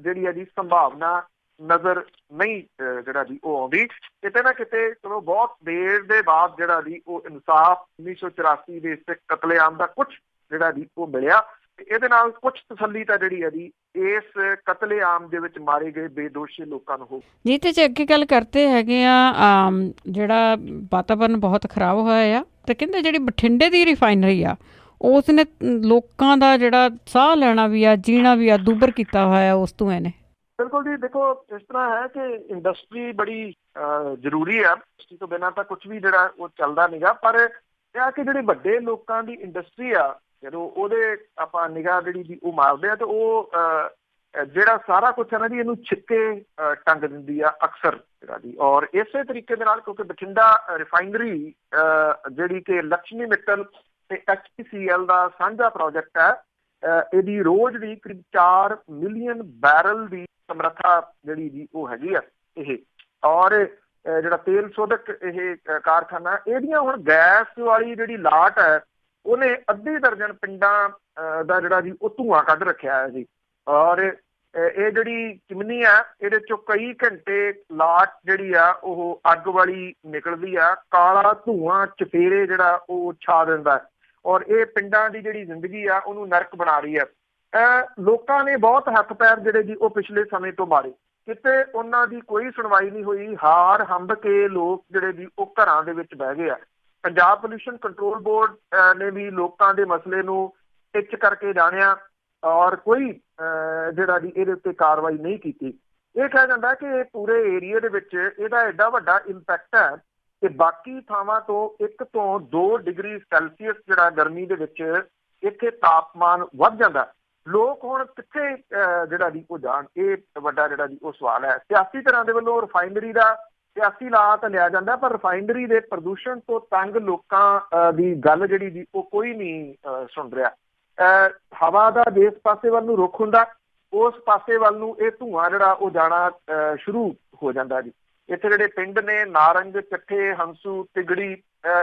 ਜਿਹੜੀ ਆ ਜੀ ਸੰਭਾਵਨਾ ਨਜ਼ਰ ਨਹੀਂ ਜਿਹੜਾ ਜੀ ਉਹ ਆਉਂਦੀ। ਕਿਤੇ ਨਾ ਕਿਤੇ ਚਲੋ ਬਹੁਤ ਦੇਰ ਦੇ ਬਾਅਦ ਜਿਹੜਾ ਜੀ ਉਹ ਇਨਸਾਫ 1984 ਦੇ ਸਿੱਖ ਕਤਲੇਆਮ ਦਾ ਕੁਛ ਜਿਹੜਾ ਜੀ ਉਹ ਮਿਲਿਆ। ਇਹਦੇ ਨਾਲ ਕੁਝ ਤਸੱਲੀ ਤਾਂ ਜਿਹੜੀ ਹੈ ਜੀ ਇਸ ਕਤਲੇਆਮ ਦੇ ਵਿੱਚ ਮਾਰੇ ਗਏ ਬੇਦੋਸ਼ੀ ਲੋਕਾਂ ਨੂੰ ਹੋ ਜੀ। ਤੇ ਜੇ ਅੱਗੇ ਗੱਲ ਕਰਦੇ ਹੈਗੇ ਆ, ਜਿਹੜਾ ਵਾਤਾਵਰਨ ਬਹੁਤ ਖਰਾਬ ਹੋਇਆ ਆ, ਤੇ ਕਹਿੰਦੇ ਜਿਹੜੀ ਬਠਿੰਡੇ ਦੀ ਰਿਫਾਈਨਰੀ ਆ ਉਸ ਨੇ ਲੋਕਾਂ ਦਾ ਜਿਹੜਾ ਸਾਹ ਲੈਣਾ ਵੀ ਆ, ਜੀਣਾ ਵੀ ਆ, ਦੁੱਭਰ ਕੀਤਾ ਹੋਇਆ ਉਸ ਧੂੰਏ ਨੇ। ਬਿਲਕੁਲ ਜੀ, ਦੇਖੋ ਇਸ ਤਰ੍ਹਾਂ ਹੈ ਕਿ ਇੰਡਸਟਰੀ ਬੜੀ ਜ਼ਰੂਰੀ ਆ, ਇੰਡਸਟਰੀ ਤੋਂ ਬਿਨਾਂ ਤਾਂ ਕੁਛ ਵੀ ਜਿਹੜਾ ਉਹ ਚੱਲਦਾ ਨੀਗਾ। ਪਰ ਇਹ ਆ ਕਿ ਜਿਹੜੇ ਵੱਡੇ ਲੋਕਾਂ ਦੀ ਇੰਡਸਟਰੀ ਆ, ਜਦੋਂ ਉਹਦੇ ਆਪਾਂ ਨਿਗਾਹ ਜਿਹੜੀ ਜੀ ਉਹ ਮਾਰਦੇ ਆ ਤੇ ਉਹ ਜਿਹੜਾ ਸਾਰਾ ਕੁਛ ਹੈ ਨਾ ਜੀ ਇਹਨੂੰ ਛਿੱਕੇ ਟੰਗ ਦਿੰਦੀ ਆ ਅਕਸਰ ਜਿਹੜਾ ਜੀ। ਔਰ ਇਸੇ ਤਰੀਕੇ ਦੇ ਨਾਲ ਕਿਉਂਕਿ ਬਠਿੰਡਾ ਰਿਫਾਈਨਰੀ ਜਿਹੜੀ ਕਿ ਲక్ష్ਮੀ ਮਿੱਤਲ ਤੇ HPCL ਦਾ ਸਾਂਝਾ ਪ੍ਰੋਜੈਕਟ ਹੈ, ਇਹਦੀ ਰੋਜ਼ ਦੀ ਕਰੀਬ 4 ਮਿਲੀਅਨ ਬੈਰਲ ਦੀ ਸਮਰੱਥਾ ਜਿਹੜੀ ਜੀ ਉਹ ਹੈਗੀ ਆ ਇਹ। ਔਰ ਜਿਹੜਾ ਤੇਲ ਸੋਧਕ ਇਹ ਕਾਰਖਾਨਾ, ਇਹਦੀਆਂ ਹੁਣ ਗੈਸ ਵਾਲੀ ਜਿਹੜੀ ਲਾਟ ਹੈ ਉਹਨੇ ਅੱਧੀ ਦਰਜਨ ਪਿੰਡਾਂ ਦਾ ਜਿਹੜਾ ਜੀ ਉਹ ਧੂੰਆਂ ਕੱਢ ਰੱਖਿਆ ਹੈ ਜੀ। ਔਰ ਇਹ ਜਿਹੜੀ ਚਿਮਨੀ ਆ ਇਹਦੇ ਚੋਂ ਕਈ ਘੰਟੇ ਲਾਟ ਜਿਹੜੀ ਆ ਉਹ ਅੱਗ ਵਾਲੀ ਨਿਕਲਦੀ ਆ, ਕਾਲਾ ਧੂੰਆਂ ਚਫੇਰੇ ਜਿਹੜਾ ਉਹ ਛਾ ਦਿੰਦਾ, ਔਰ ਇਹ ਪਿੰਡਾਂ ਦੀ ਜਿਹੜੀ ਜ਼ਿੰਦਗੀ ਆ ਉਹਨੂੰ ਨਰਕ ਬਣਾ ਰਹੀ ਹੈ। ਲੋਕਾਂ ਨੇ ਬਹੁਤ ਹੱਥ ਪੈਰ ਜਿਹੜੇ ਜੀ ਉਹ ਪਿਛਲੇ ਸਮੇਂ ਤੋਂ ਮਾਰੇ, ਕਿਤੇ ਉਹਨਾਂ ਦੀ ਕੋਈ ਸੁਣਵਾਈ ਨਹੀਂ ਹੋਈ। ਹਾਰ ਹੰਬ ਕੇ ਲੋਕ ਜਿਹੜੇ ਜੀ ਉਹ ਘਰਾਂ ਦੇ ਵਿੱਚ ਬਹਿ ਗਏ ਆ। ਪੰਜਾਬ ਪੋਲਿਊਸ਼ਨ ਕੰਟਰੋਲ ਬੋਰਡ ਨੇ ਵੀ ਲੋਕਾਂ ਦੇ ਮਸਲੇ ਨੂੰ ਟਿੱਚ ਕਰਕੇ ਜਾਣਿਆ ਔਰ ਕੋਈ ਜਿਹੜਾ ਜੀ ਇਹਦੇ ਉੱਤੇ ਕਾਰਵਾਈ ਨਹੀਂ ਕੀਤੀ। ਇਹ ਕਿਹਾ ਜਾਂਦਾ ਕਿ ਇਹ ਪੂਰੇ ਏਰੀਏ ਦੇ ਵਿੱਚ ਇਹਦਾ ਐਡਾ ਵੱਡਾ ਇੰਪੈਕਟ ਹੈ ਕਿ ਬਾਕੀ ਥਾਵਾਂ ਤੋਂ 1 ਤੋਂ 2 ਡਿਗਰੀ ਸੈਲਸੀਅਸ ਜਿਹੜਾ ਗਰਮੀ ਦੇ ਵਿੱਚ ਇੱਥੇ ਤਾਪਮਾਨ ਵੱਧ ਜਾਂਦਾ। ਲੋਕ ਹੁਣ ਕਿੱਥੇ ਜਿਹੜਾ ਦੀ ਉਹ ਜਾਣ, ਇਹ ਵੱਡਾ ਜਿਹੜਾ ਦੀ ਉਹ ਸਵਾਲ ਹੈ। ਸਿਆਸੀ ਤਰ੍ਹਾਂ ਦੇ ਵੱਲੋਂ ਰਿਫਾਈਨਰੀ ਦਾ ਸਿਆਸੀ ਲਾ ਤਾਂ ਲਿਆ ਜਾਂਦਾ, ਪਰ ਰਿਫਾਈਨਰੀ ਦੇ ਪ੍ਰਦੂਸ਼ਣ ਤੋਂ ਤੰਗ ਲੋਕਾਂ ਦੀ ਗੱਲ ਜਿਹੜੀ ਜੀ ਉਹ ਕੋਈ ਨਹੀਂ ਸੁਣ ਰਿਹਾ। ਹਵਾ ਦਾ ਜਿਸ ਪਾਸੇ ਵੱਲ ਨੂੰ ਰੁਖ ਹੁੰਦਾ ਉਸ ਪਾਸੇ ਵੱਲ ਨੂੰ ਇਹ ਧੂੰਆਂ ਜਿਹੜਾ ਉਹ ਜਾਣਾ ਸ਼ੁਰੂ ਹੋ ਜਾਂਦਾ ਜੀ। ਇੱਥੇ ਜਿਹੜੇ ਪਿੰਡ ਨੇ ਨਾਰੰਗ, ਚੱਠੇ, ਹੰਸੂ, ਤਿਗੜੀ,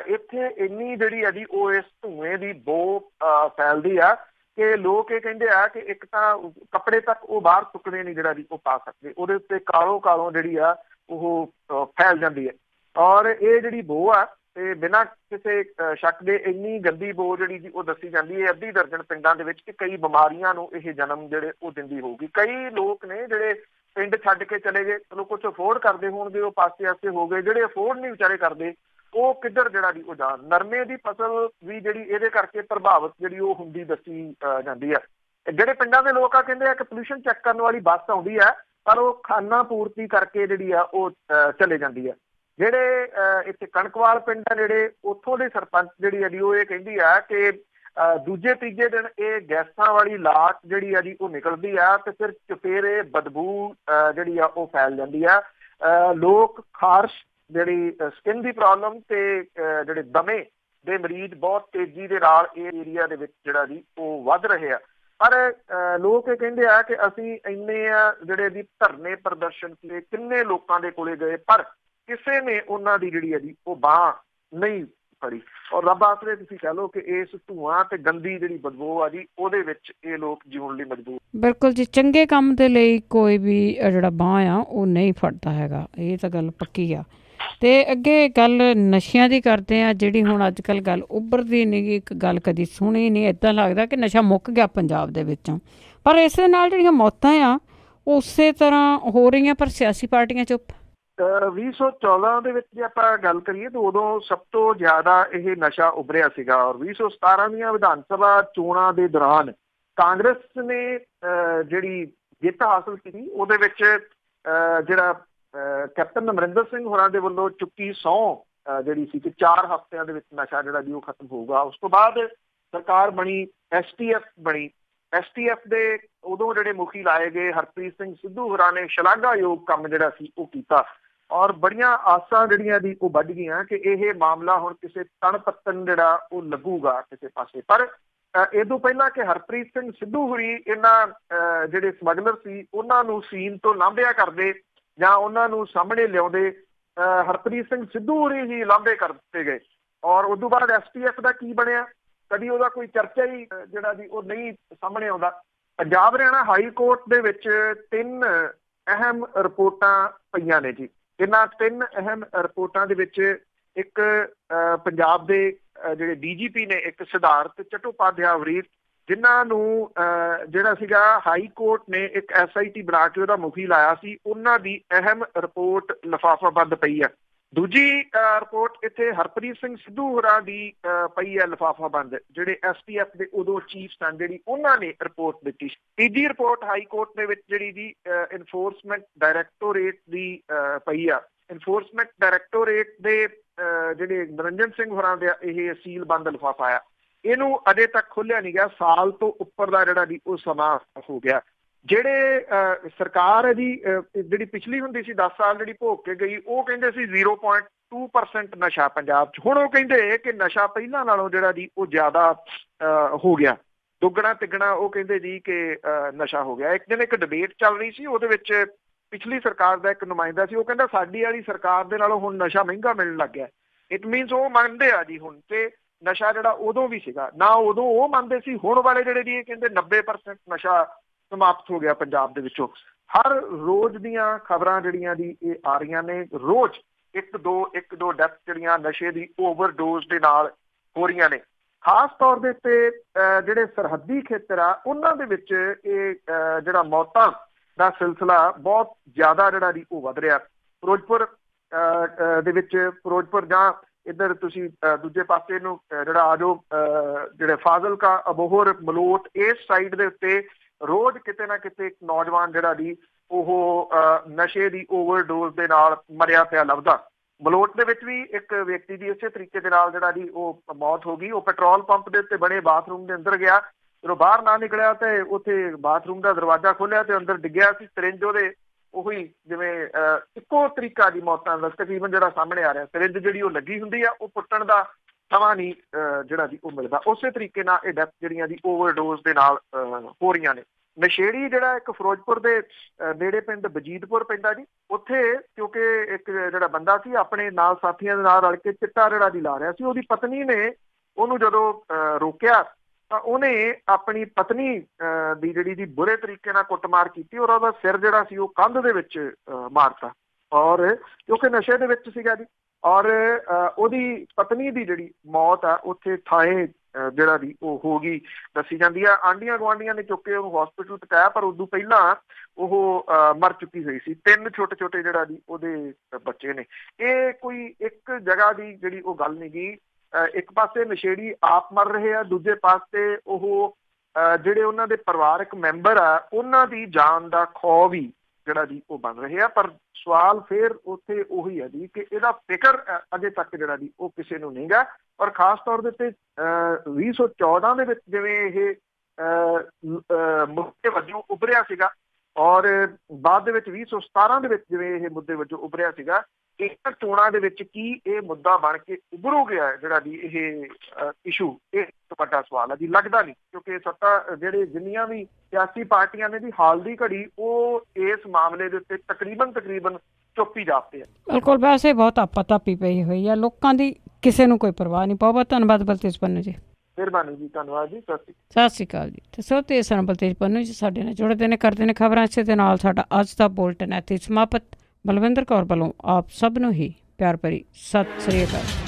ਇੱਥੇ ਇੰਨੀ ਜਿਹੜੀ ਹੈ ਜੀ ਉਹ ਇਸ ਧੂਏ ਦੀ ਬੋ ਫੈਲਦੀ ਆ ਕਿ ਲੋਕ ਇਹ ਕਹਿੰਦੇ ਆ ਕਿ ਇੱਕ ਤਾਂ ਕੱਪੜੇ ਤੱਕ ਉਹ ਬਾਹਰ ਸੁੱਕਣੇ ਨਹੀਂ ਜਿਹੜਾ ਜੀ ਉਹ ਪਾ ਸਕਦੇ, ਉਹਦੇ ਉੱਤੇ ਕਾਲੋਂ ਜਿਹੜੀ ਆ ਉਹ ਫੈਲ ਜਾਂਦੀ ਹੈ। ਔਰ ਇਹ ਜਿਹੜੀ ਬੋ ਆ ਤੇ ਬਿਨਾਂ ਕਿਸੇ ਸ਼ੱਕ ਦੇ ਇੰਨੀ ਗੰਦੀ ਬੋ ਜਿਹੜੀ ਜੀ ਉਹ ਦੱਸੀ ਜਾਂਦੀ ਹੈ 1.5 ਦਰਜਨ ਪਿੰਡਾਂ ਦੇ ਵਿੱਚ ਕਿ ਕਈ ਬਿਮਾਰੀਆਂ ਨੂੰ ਇਹ ਜਨਮ ਜਿਹੜੇ ਉਹ ਦਿੰਦੀ ਹੋਊਗੀ। ਕਈ ਲੋਕ ਨੇ ਜਿਹੜੇ ਪਿੰਡ ਛੱਡ ਕੇ ਚਲੇ ਗਏ, ਚਲੋ ਕੁਛ ਅਫੋਰਡ ਕਰਦੇ ਹੋਣਗੇ ਉਹ ਪਾਸੇ ਹੋ ਗਏ, ਜਿਹੜੇ ਅਫੋਰਡ ਨਹੀਂ ਵਿਚਾਰੇ ਕਰਦੇ ਉਹ ਕਿੱਧਰ ਜਿਹੜਾ ਜੀ ਉਹ ਜਾਣ। ਨਰਮੇ ਦੀ ਫਸਲ ਵੀ ਜਿਹੜੀ ਇਹਦੇ ਕਰਕੇ ਪ੍ਰਭਾਵਿਤ ਜਿਹੜੀ ਉਹ ਹੁੰਦੀ ਦੱਸੀ ਜਾਂਦੀ ਹੈ। ਜਿਹੜੇ ਪਿੰਡਾਂ ਦੇ ਲੋਕ ਆ ਕਹਿੰਦੇ ਆ ਕਿ ਪੋਲਿਊਸ਼ਨ ਚੈੱਕ ਕਰਨ ਵਾਲੀ ਬੱਸ ਆਉਂਦੀ ਹੈ ਪਰ ਉਹ ਖਾਨਾ ਪੂਰਤੀ ਕਰਕੇ ਜਿਹੜੀ ਆ ਉਹ ਚਲੇ ਜਾਂਦੀ ਹੈ। ਜਿਹੜੇ ਇੱਥੇ ਕਣਕਵਾਲ ਪਿੰਡ ਆ ਜਿਹੜੇ ਉੱਥੋਂ ਦੇ ਸਰਪੰਚ ਜਿਹੜੀ ਆ ਜੀ ਉਹ ਇਹ ਕਹਿੰਦੀ ਆ ਕਿ ਦੂਜੇ ਤੀਜੇ ਦਿਨ ਇਹ ਗੈਸਾਂ ਵਾਲੀ ਲਾਟ ਜਿਹੜੀ ਆ ਜੀ ਉਹ ਨਿਕਲਦੀ ਆ ਤੇ ਫਿਰ ਚੁਫੇਰੇ ਬਦਬੂ ਜਿਹੜੀ ਆ ਉਹ ਫੈਲ ਜਾਂਦੀ ਆ। ਲੋਕ ਖਾਰਸ਼, ਜਿਹੜੀ ਸਕਿਨ ਦੀ ਪ੍ਰੋਬਲਮ ਤੇ ਜਿਹੜੇ ਦਮੇ ਦੇ ਮਰੀਜ਼ ਬਹੁਤ ਤੇਜ਼ੀ ਦੇ ਨਾਲ ਇਹ ਏਰੀਆ ਦੇ ਵਿੱਚ ਜਿਹੜਾ ਜੀ ਉਹ ਵੱਧ ਰਹੇ ਆ। ਪਰ ਲੋਕ ਇਹ ਕਹਿੰਦੇ ਆ ਕਿ ਅਸੀਂ ਇੰਨੇ ਜਿਹੜੇ ਦੀ ਧਰਨੇ ਪ੍ਰਦਰਸ਼ਨ ਕੀਤੇ, ਕਿੰਨੇ ਲੋਕਾਂ ਦੇ ਕੋਲੇ ਗਏ ਪਰ ਕਿਸੇ ਨੇ ਉਹਨਾਂ ਦੀ ਜਿਹੜੀ ਹੈ ਜੀ ਉਹ ਬਾਂਹ ਨਹੀਂ ਫੜੀ। ਔਰ ਰੱਬ ਆਸਰੇ ਤੁਸੀਂ ਕਹਿ ਲਓ ਕਿ ਇਸ ਧੂਆਂ ਤੇ ਗੰਦੀ ਜਿਹੜੀ ਬਦਬੂ ਆ ਜੀ ਉਹਦੇ ਵਿੱਚ ਇਹ ਲੋਕ ਜਿਉਣ ਲਈ ਮਜਬੂਰ। ਬਿਲਕੁਲ ਜੀ, ਚੰਗੇ ਕੰਮ ਦੇ ਲਈ ਕੋਈ ਵੀ ਜਿਹੜਾ ਬਾਂਹ ਆ ਉਹ ਨਹੀਂ ਫੜਦਾ ਹੈਗਾ, ਇਹ ਤਾਂ ਗੱਲ ਪੱਕੀ ਆ। ਤੇ ਅੱਗੇ ਗੱਲ ਨਸ਼ਿਆਂ ਦੀ ਕਰਦੇ ਆ, ਜਿਹੜੀ ਹੁਣ ਅੱਜ ਕੱਲ੍ਹ ਗੱਲ ਉੱਭਰਦੀ ਨਹੀਂ, ਇੱਕ ਗੱਲ ਕਦੀ ਸੁਣੀ ਨਹੀਂ। ਇੱਦਾਂ ਲੱਗਦਾ ਕਿ ਨਸ਼ਾ ਮੁੱਕ ਗਿਆ ਪੰਜਾਬ ਦੇ ਵਿੱਚੋਂ, ਪਰ ਇਸ ਦੇ ਨਾਲ ਜਿਹੜੀਆਂ ਮੌਤਾਂ ਆ ਉਸੇ ਤਰ੍ਹਾਂ ਹੋ ਰਹੀਆਂ, ਪਰ ਸਿਆਸੀ ਪਾਰਟੀਆਂ ਚੁੱਪ। 2014 ਦੇ ਵਿੱਚ ਜੇ ਆਪਾਂ ਗੱਲ ਕਰੀਏ ਤਾਂ ਉਦੋਂ ਸਭ ਤੋਂ ਜ਼ਿਆਦਾ ਇਹ ਨਸ਼ਾ ਉੱਭਰਿਆ ਸੀਗਾ। ਔਰ 2017 ਦੀਆਂ ਵਿਧਾਨ ਸਭਾ ਚੋਣਾਂ ਦੇ ਦੌਰਾਨ ਕਾਂਗਰਸ ਨੇ ਜਿਹੜੀ ਜਿੱਤ ਹਾਸਲ ਕੀਤੀ ਉਹਦੇ ਵਿੱਚ ਜਿਹੜਾ ਕੈਪਟਨ ਅਮਰਿੰਦਰ ਸਿੰਘ ਹੋਰਾਂ ਦੇ ਵੱਲੋਂ ਚੁੱਕੀ ਸਹੁੰ ਜਿਹੜੀ ਸੀ ਕਿ 4 ਹਫ਼ਤਿਆਂ ਦੇ ਵਿੱਚ ਨਸ਼ਾ ਜਿਹੜਾ ਜੀ ਉਹ ਖਤਮ ਹੋਊਗਾ। ਉਸ ਤੋਂ ਬਾਅਦ ਸਰਕਾਰ ਬਣੀ, STF ਬਣੀ। STF ਦੇ ਉਦੋਂ ਜਿਹੜੇ ਮੁਖੀ ਲਾਏ ਗਏ ਹਰਪ੍ਰੀਤ ਸਿੰਘ ਸਿੱਧੂ ਹੋਰਾਂ ਨੇ ਸ਼ਲਾਘਾਯੋਗ ਕੰਮ ਜਿਹੜਾ ਸੀ ਉਹ ਕੀਤਾ ਔਰ ਬੜੀਆਂ ਆਸਾਂ ਜਿਹੜੀਆਂ ਦੀ ਉਹ ਵੱਧ ਗਈਆਂ ਕਿ ਇਹ ਮਾਮਲਾ ਹੁਣ ਕਿਸੇ ਤਣ ਪੱਤਨ ਜਿਹੜਾ ਉਹ ਲੱਗੂਗਾ ਕਿਸੇ ਪਾਸੇ। ਪਰ ਇਹ ਤੋਂ ਪਹਿਲਾਂ ਕਿ ਹਰਪ੍ਰੀਤ ਸਿੰਘ ਸਿੱਧੂ ਹੋਰੀ ਇਹਨਾਂ ਜਿਹੜੇ ਸਮਗਲਰ ਸੀ ਉਹਨਾਂ ਨੂੰ ਸੀਨ ਤੋਂ ਲਾਂਭਿਆ ਕਰਦੇ ਜਾਂ ਉਹਨਾਂ ਨੂੰ ਸਾਹਮਣੇ ਲਿਆਉਂਦੇ, ਹਰਪ੍ਰੀਤ ਸਿੰਘ ਸਿੱਧੂ ਹੋਰੀ ਹੀ ਲਾਂਭੇ ਕਰ ਦਿੱਤੇ ਗਏ। ਔਰ ਉਸ ਤੋਂ ਬਾਅਦ STF ਦਾ ਕੀ ਬਣਿਆ, ਕਦੀ ਉਹਦਾ ਕੋਈ ਚਰਚਾ ਹੀ ਜਿਹੜਾ ਜੀ ਉਹ ਨਹੀਂ ਸਾਹਮਣੇ ਆਉਂਦਾ। ਪੰਜਾਬ ਹਰਿਆਣਾ ਹਾਈ ਕੋਰਟ ਦੇ ਵਿੱਚ 3 ਅਹਿਮ ਰਿਪੋਰਟਾਂ ਪਈਆਂ ਨੇ ਜੀ। ਇਹਨਾਂ 3 ਅਹਿਮ ਰਿਪੋਰਟਾਂ ਦੇ ਵਿੱਚ ਇੱਕ ਪੰਜਾਬ ਦੇ ਜਿਹੜੇ DGP ਨੇ, ਇੱਕ ਸਿਧਾਰਥ ਚਟੋਪਾਧਿਆਇ ਵਰੀਦ, ਜਿਨ੍ਹਾਂ ਨੂੰ ਜਿਹੜਾ ਸੀਗਾ ਹਾਈ ਕੋਰਟ ਨੇ ਇੱਕ SIT ਬਣਾ ਕੇ ਉਹਦਾ ਮੁਖੀ ਲਾਇਆ ਸੀ, ਉਹਨਾਂ ਦੀ ਅਹਿਮ ਰਿਪੋਰਟ ਲਿਫਾਫਾਬੰਦ ਪਈ ਹੈ। ਦੂਜੀ ਰਿਪੋਰਟ ਇੱਥੇ ਹਰਪ੍ਰੀਤ ਸਿੰਘ ਸਿੱਧੂ ਹੋਰਾਂ ਦੀ ਪਈ ਹੈ ਲਿਫਾਫਾਬੰਦ, ਜਿਹੜੇ STF ਦੇ ਉਦੋਂ ਚੀਫ ਸਨ, ਜਿਹੜੀ ਉਹਨਾਂ ਨੇ ਰਿਪੋਰਟ ਦਿੱਤੀ। ਤੀਜੀ ਰਿਪੋਰਟ ਹਾਈ ਕੋਰਟ ਦੇ ਵਿੱਚ ਜਿਹੜੀ ਜੀ ਇਨਫੋਰਸਮੈਂਟ ਡਾਇਰੈਕਟੋਰੇਟ ਦੀ ਪਈ ਆ। ਇਨਫੋਰਸਮੈਂਟ ਡਾਇਰੈਕਟੋਰੇਟ ਦੇ ਜਿਹੜੇ ਨਿਰੰਜਨ ਸਿੰਘ ਹੋਰਾਂ ਦਾ ਇਹ ਸੀਲ ਬੰਦ ਲਿਫਾਫਾ ਆ, ਇਹਨੂੰ ਅਜੇ ਤੱਕ ਖੋਲਿਆ ਨਹੀਂ ਗਿਆ। ਸਾਲ ਤੋਂ ਉੱਪਰ ਦਾ ਜਿਹੜਾ ਜੀ ਉਹ ਸਮਾਂ ਹੋ ਗਿਆ। ਜਿਹੜੇ ਸਰਕਾਰ ਹੈ ਜੀ ਜਿਹੜੀ ਪਿਛਲੀ ਹੁੰਦੀ ਸੀ 10 ਸਾਲ ਜਿਹੜੀ ਭੋਗ ਕੇ ਗਈ, ਉਹ ਕਹਿੰਦੇ ਸੀ 0.2% ਨਸ਼ਾ ਪੰਜਾਬ 'ਚ। ਹੁਣ ਉਹ ਕਹਿੰਦੇ ਕਿ ਨਸ਼ਾ ਪਹਿਲਾਂ ਨਾਲੋਂ ਜਿਹੜਾ ਜੀ ਉਹ ਜ਼ਿਆਦਾ ਹੋ ਗਿਆ, ਦੁੱਗਣਾ ਤਿੱਗਣਾ ਉਹ ਕਹਿੰਦੇ ਜੀ ਕਿ ਨਸ਼ਾ ਹੋ ਗਿਆ। ਇੱਕ ਦਿਨ ਇੱਕ ਡਿਬੇਟ ਚੱਲ ਰਹੀ ਸੀ, ਉਹਦੇ ਵਿੱਚ ਪਿਛਲੀ ਸਰਕਾਰ ਦਾ ਇੱਕ ਨੁਮਾਇੰਦਾ ਸੀ, ਉਹ ਕਹਿੰਦਾ ਸਾਡੀ ਵਾਲੀ ਸਰਕਾਰ ਦੇ ਨਾਲੋਂ ਹੁਣ ਨਸ਼ਾ ਮਹਿੰਗਾ ਮਿਲਣ ਲੱਗ ਗਿਆ। ਇਟ ਮੀਨਸ ਉਹ ਮੰਨਦੇ ਆ ਜੀ ਹੁਣ ਤੇ ਨਸ਼ਾ ਜਿਹੜਾ ਉਦੋਂ ਵੀ ਸੀਗਾ ਨਾ, ਉਦੋਂ ਉਹ ਮੰਨਦੇ ਸੀ। ਹੁਣ ਵਾਲੇ ਜਿਹੜੇ ਜੀ ਇਹ ਕਹਿੰਦੇ 90% ਨਸ਼ਾ ਸਮਾਪਤ ਹੋ ਗਿਆ ਪੰਜਾਬ ਦੇ ਵਿੱਚੋਂ। ਹਰ ਰੋਜ਼ ਦੀਆਂ ਖਬਰਾਂ ਜਿਹੜੀਆਂ ਦੀ ਇਹ ਆ ਰਹੀਆਂ ਨੇ, ਰੋਜ਼ ਇੱਕ ਦੋ ਡੈਥ ਜਿਹੜੀਆਂ ਨਸ਼ੇ ਦੀ ਓਵਰਡੋਜ਼ ਦੇ ਨਾਲ ਹੋ ਰਹੀਆਂ ਨੇ। ਖਾਸ ਤੌਰ ਦੇ ਉੱਤੇ ਜਿਹੜੇ ਸਰਹੱਦੀ ਖੇਤਰ ਆ ਉਹਨਾਂ ਦੇ ਵਿੱਚ ਇਹ ਜਿਹੜਾ ਮੌਤਾਂ ਦਾ ਸਿਲਸਿਲਾ ਬਹੁਤ ਜ਼ਿਆਦਾ ਜਿਹੜਾ ਦੀ ਉਹ ਵੱਧ ਰਿਹਾ। ਫਿਰੋਜ਼ਪੁਰ ਦੇ ਵਿੱਚ, ਫਿਰੋਜ਼ਪੁਰ ਜਾਂ ਇੱਧਰ ਤੁਸੀਂ ਦੂਜੇ ਪਾਸੇ ਨੂੰ ਜਿਹੜਾ ਆ ਜਾਓ, ਜਿਹੜੇ ਫਾਜ਼ਿਲਕਾ, ਅਬੋਹਰ, ਮਲੋਟ, ਇਸ ਸਾਈਡ ਦੇ ਉੱਤੇ ਰੋਜ਼ ਕਿਤੇ ਨਾ ਕਿਤੇ ਇੱਕ ਨੌਜਵਾਨ ਜਿਹੜਾ ਦੀ ਉਹ ਨਸ਼ੇ ਦੀ ਓਵਰਡੋਜ਼ ਦੇ ਨਾਲ ਮਰਿਆ ਪਿਆ ਲੱਭਦਾ। ਮਲੋਟ ਦੇ ਵਿੱਚ ਵੀ ਇੱਕ ਵਿਅਕਤੀ ਦੀ ਇਸੇ ਤਰੀਕੇ ਦੇ ਨਾਲ ਜਿਹੜਾ ਜੀ ਉਹ ਮੌਤ ਹੋ ਗਈ। ਉਹ ਪੈਟਰੋਲ ਪੰਪ ਦੇ ਉੱਤੇ ਬਣੇ ਬਾਥਰੂਮ ਦੇ ਅੰਦਰ ਗਿਆ, ਜਦੋਂ ਬਾਹਰ ਨਾ ਨਿਕਲਿਆ ਤੇ ਉੱਥੇ ਬਾਥਰੂਮ ਦਾ ਦਰਵਾਜ਼ਾ ਖੋਲ੍ਹਿਆ ਤੇ ਅੰਦਰ ਡਿੱਗਿਆ ਸੀ। ਸਿਰਿੰਜ ਉਹਦੇ ਉਹੀ ਜਿਵੇਂ ਇੱਕੋ ਤਰੀਕਾ ਦੀ ਮੌਤਾਂ ਦਾ ਤਕਰੀਬਨ ਜਿਹੜਾ ਸਾਹਮਣੇ ਆ ਰਿਹਾ। ਸਿਰਿੰਜ ਜਿਹੜੀ ਉਹ ਲੱਗੀ ਹੁੰਦੀ ਆ, ਉਹ ਪੁੱਟਣ ਦਾ ਸਮਾਂ ਨਹੀਂ ਜਿਹੜਾ ਜੀ ਉਹ ਮਿਲਦਾ। ਉਸੇ ਤਰੀਕੇ ਨਾਲ ਇਹ ਡੈਥ ਜਿਹੜੀਆਂ ਦੀ ਓਵਰਡੋਜ਼ ਦੇ ਨਾਲ ਹੋ ਰਹੀਆਂ ਨੇ। ਨਸ਼ੇੜੀ ਜਿਹੜਾ ਇੱਕ ਫਿਰੋਜ਼ਪੁਰ ਦੇ ਨੇੜੇ ਪਿੰਡ ਬਜੀਦਪੁਰ ਪੈਂਦਾ ਜੀ, ਉੱਥੇ ਕਿਉਂਕਿ ਇੱਕ ਜਿਹੜਾ ਬੰਦਾ ਸੀ ਆਪਣੇ ਨਾਲ ਸਾਥੀਆਂ ਦੇ ਨਾਲ ਰਲ ਕੇ ਚਿੱਟਾ ਜਿਹੜਾ ਦੀ ਲਾ ਰਿਹਾ ਸੀ। ਉਹਦੀ ਪਤਨੀ ਨੇ ਉਹਨੂੰ ਜਦੋਂ ਰੋਕਿਆ ਤਾਂ ਉਹਨੇ ਆਪਣੀ ਪਤਨੀ ਦੀ ਜਿਹੜੀ ਜੀ ਬੁਰੇ ਤਰੀਕੇ ਨਾਲ ਕੁੱਟਮਾਰ ਕੀਤੀ ਔਰ ਉਹਦਾ ਸਿਰ ਜਿਹੜਾ ਸੀ ਉਹ ਕੰਧ ਦੇ ਵਿੱਚ ਮਾਰਤਾ। ਔਰ ਕਿਉਂਕਿ ਨਸ਼ੇ ਦੇ ਵਿੱਚ ਸੀਗਾ ਜੀ, ਔਰ ਉਹਦੀ ਪਤਨੀ ਦੀ ਜਿਹੜੀ ਮੌਤ ਆ ਉੱਥੇ ਥਾਂ ਜਿਹੜਾ ਦੀ ਉਹ ਹੋ ਗਈ ਦੱਸੀ ਜਾਂਦੀ ਆ। ਆਂਢੀਆਂ ਗੁਆਂਢੀਆਂ ਨੇ ਚੁੱਕ ਕੇ ਉਹਨੂੰ ਹਸਪੀਟਲ ਪਹੁੰਚਾਇਆ, ਪਰ ਉਦੋਂ ਪਹਿਲਾਂ ਉਹ ਮਰ ਚੁੱਕੀ ਹੋਈ ਸੀ। 3 ਛੋਟੇ ਜਿਹੜਾ ਦੀ ਉਹਦੇ ਬੱਚੇ ਨੇ। ਇਹ ਕੋਈ ਇੱਕ ਜਗ੍ਹਾ ਦੀ ਜਿਹੜੀ ਉਹ ਗੱਲ ਨਹੀਂ ਗੀ। ਇੱਕ ਪਾਸੇ ਨਸ਼ੇੜੀ ਆਪ ਮਰ ਰਹੇ ਆ, ਦੂਜੇ ਪਾਸੇ ਉਹ ਜਿਹੜੇ ਉਹਨਾਂ ਦੇ ਪਰਿਵਾਰਕ ਮੈਂਬਰ ਆ ਉਹਨਾਂ ਦੀ ਜਾਨ ਦਾ ਖੌਅ ਵੀ ਜਿਹੜਾ ਜੀ ਉਹ ਬਣ ਰਹੇ ਆ। ਪਰ ਸਵਾਲ ਫਿਰ ਉੱਥੇ ਉਹੀ ਹੈ ਜੀ ਕਿ ਇਹਦਾ ਫਿਕਰ ਅਜੇ ਤੱਕ ਜਿਹੜਾ ਜੀ ਉਹ ਕਿਸੇ ਨੂੰ ਨਹੀਂ ਗਾ। ਔਰ ਖਾਸ ਤੌਰ ਦੇ ਉੱਤੇ 2014 ਦੇ ਵਿੱਚ ਜਿਵੇਂ ਇਹ ਮੁੱਦੇ ਵਜੋਂ ਉੱਭਰਿਆ ਸੀਗਾ ਔਰ ਬਾਅਦ ਦੇ ਵਿੱਚ 2017 ਦੇ ਵਿੱਚ ਜਿਵੇਂ ਇਹ ਮੁੱਦੇ ਵਜੋਂ ਉੱਭਰਿਆ ਸੀਗਾ, ਇਹਨਾਂ ਚੋਣਾਂ ਦੇ ਵਿੱਚ ਕੀ ਇਹ ਮੁੱਦਾ ਬਣ ਕੇ ਉੱਭਰੂ ਗਿਆ ਜਿਹੜਾ ਜੀ ਇਹ ਇਸ਼ੂ, ਇਹ ਵੱਡਾ ਸਵਾਲ ਹੈ ਜੀ। ਲੱਗਦਾ ਨਹੀਂ, ਕਿਉਂਕਿ ਸੱਤਾ ਜਿਹੜੇ ਜਿੰਨੀਆਂ ਵੀ ਸਿਆਸੀ ਪਾਰਟੀਆਂ ਨੇ ਜੀ ਹਾਲ ਦੀ ਘੜੀ ਉਹ ਇਸ ਮਾਮਲੇ ਦੇ ਉੱਤੇ ਤਕਰੀਬਨ ਚੁੱਪੀ ਜਾਪਦੇ ਆ। ਬਿਲਕੁਲ, ਵੈਸੇ ਬਹੁਤ ਆਪਾ-ਤਾਪੀ ਪਈ ਹੋਈ ਆ ਲੋਕਾਂ ਦੀ, ਕਿਸੇ ਨੂੰ ਕੋਈ ਪਰਵਾਹ ਨਹੀਂ। ਬਹੁਤ ਧੰਨਵਾਦ ਬਲਤੇਜ ਪੰਨੂ ਜੀ। ਮਿਹਰਬਾਨੀ ਜੀ, ਧੰਨਵਾਦ ਜੀ, ਸਤਿ ਸ਼੍ਰੀ ਅਕਾਲ ਜੀ। ਤੇ ਸੋ ਤੇ ਸਨ ਬਲਤੇਜ ਪੰਨੂ ਜੀ ਸਾਡੇ ਨਾਲ ਜੁੜਦੇ ਨੇ, ਕਰਦੇ ਨੇ ਖਬਰਾਂ। ਇਸੇ ਦੇ ਨਾਲ ਸਾਡਾ ਅੱਜ ਦਾ ਬੁਲਟਨ ਇੱਥੇ ਸਮਾਪਤ। ਬਲਵਿੰਦਰ ਕੌਰ ਵੱਲੋਂ ਆਪ ਸਭ ਨੂੰ ਹੀ ਪਿਆਰ ਭਰੀ ਸਤਿ ਸ੍ਰੀ ਅਕਾਲ।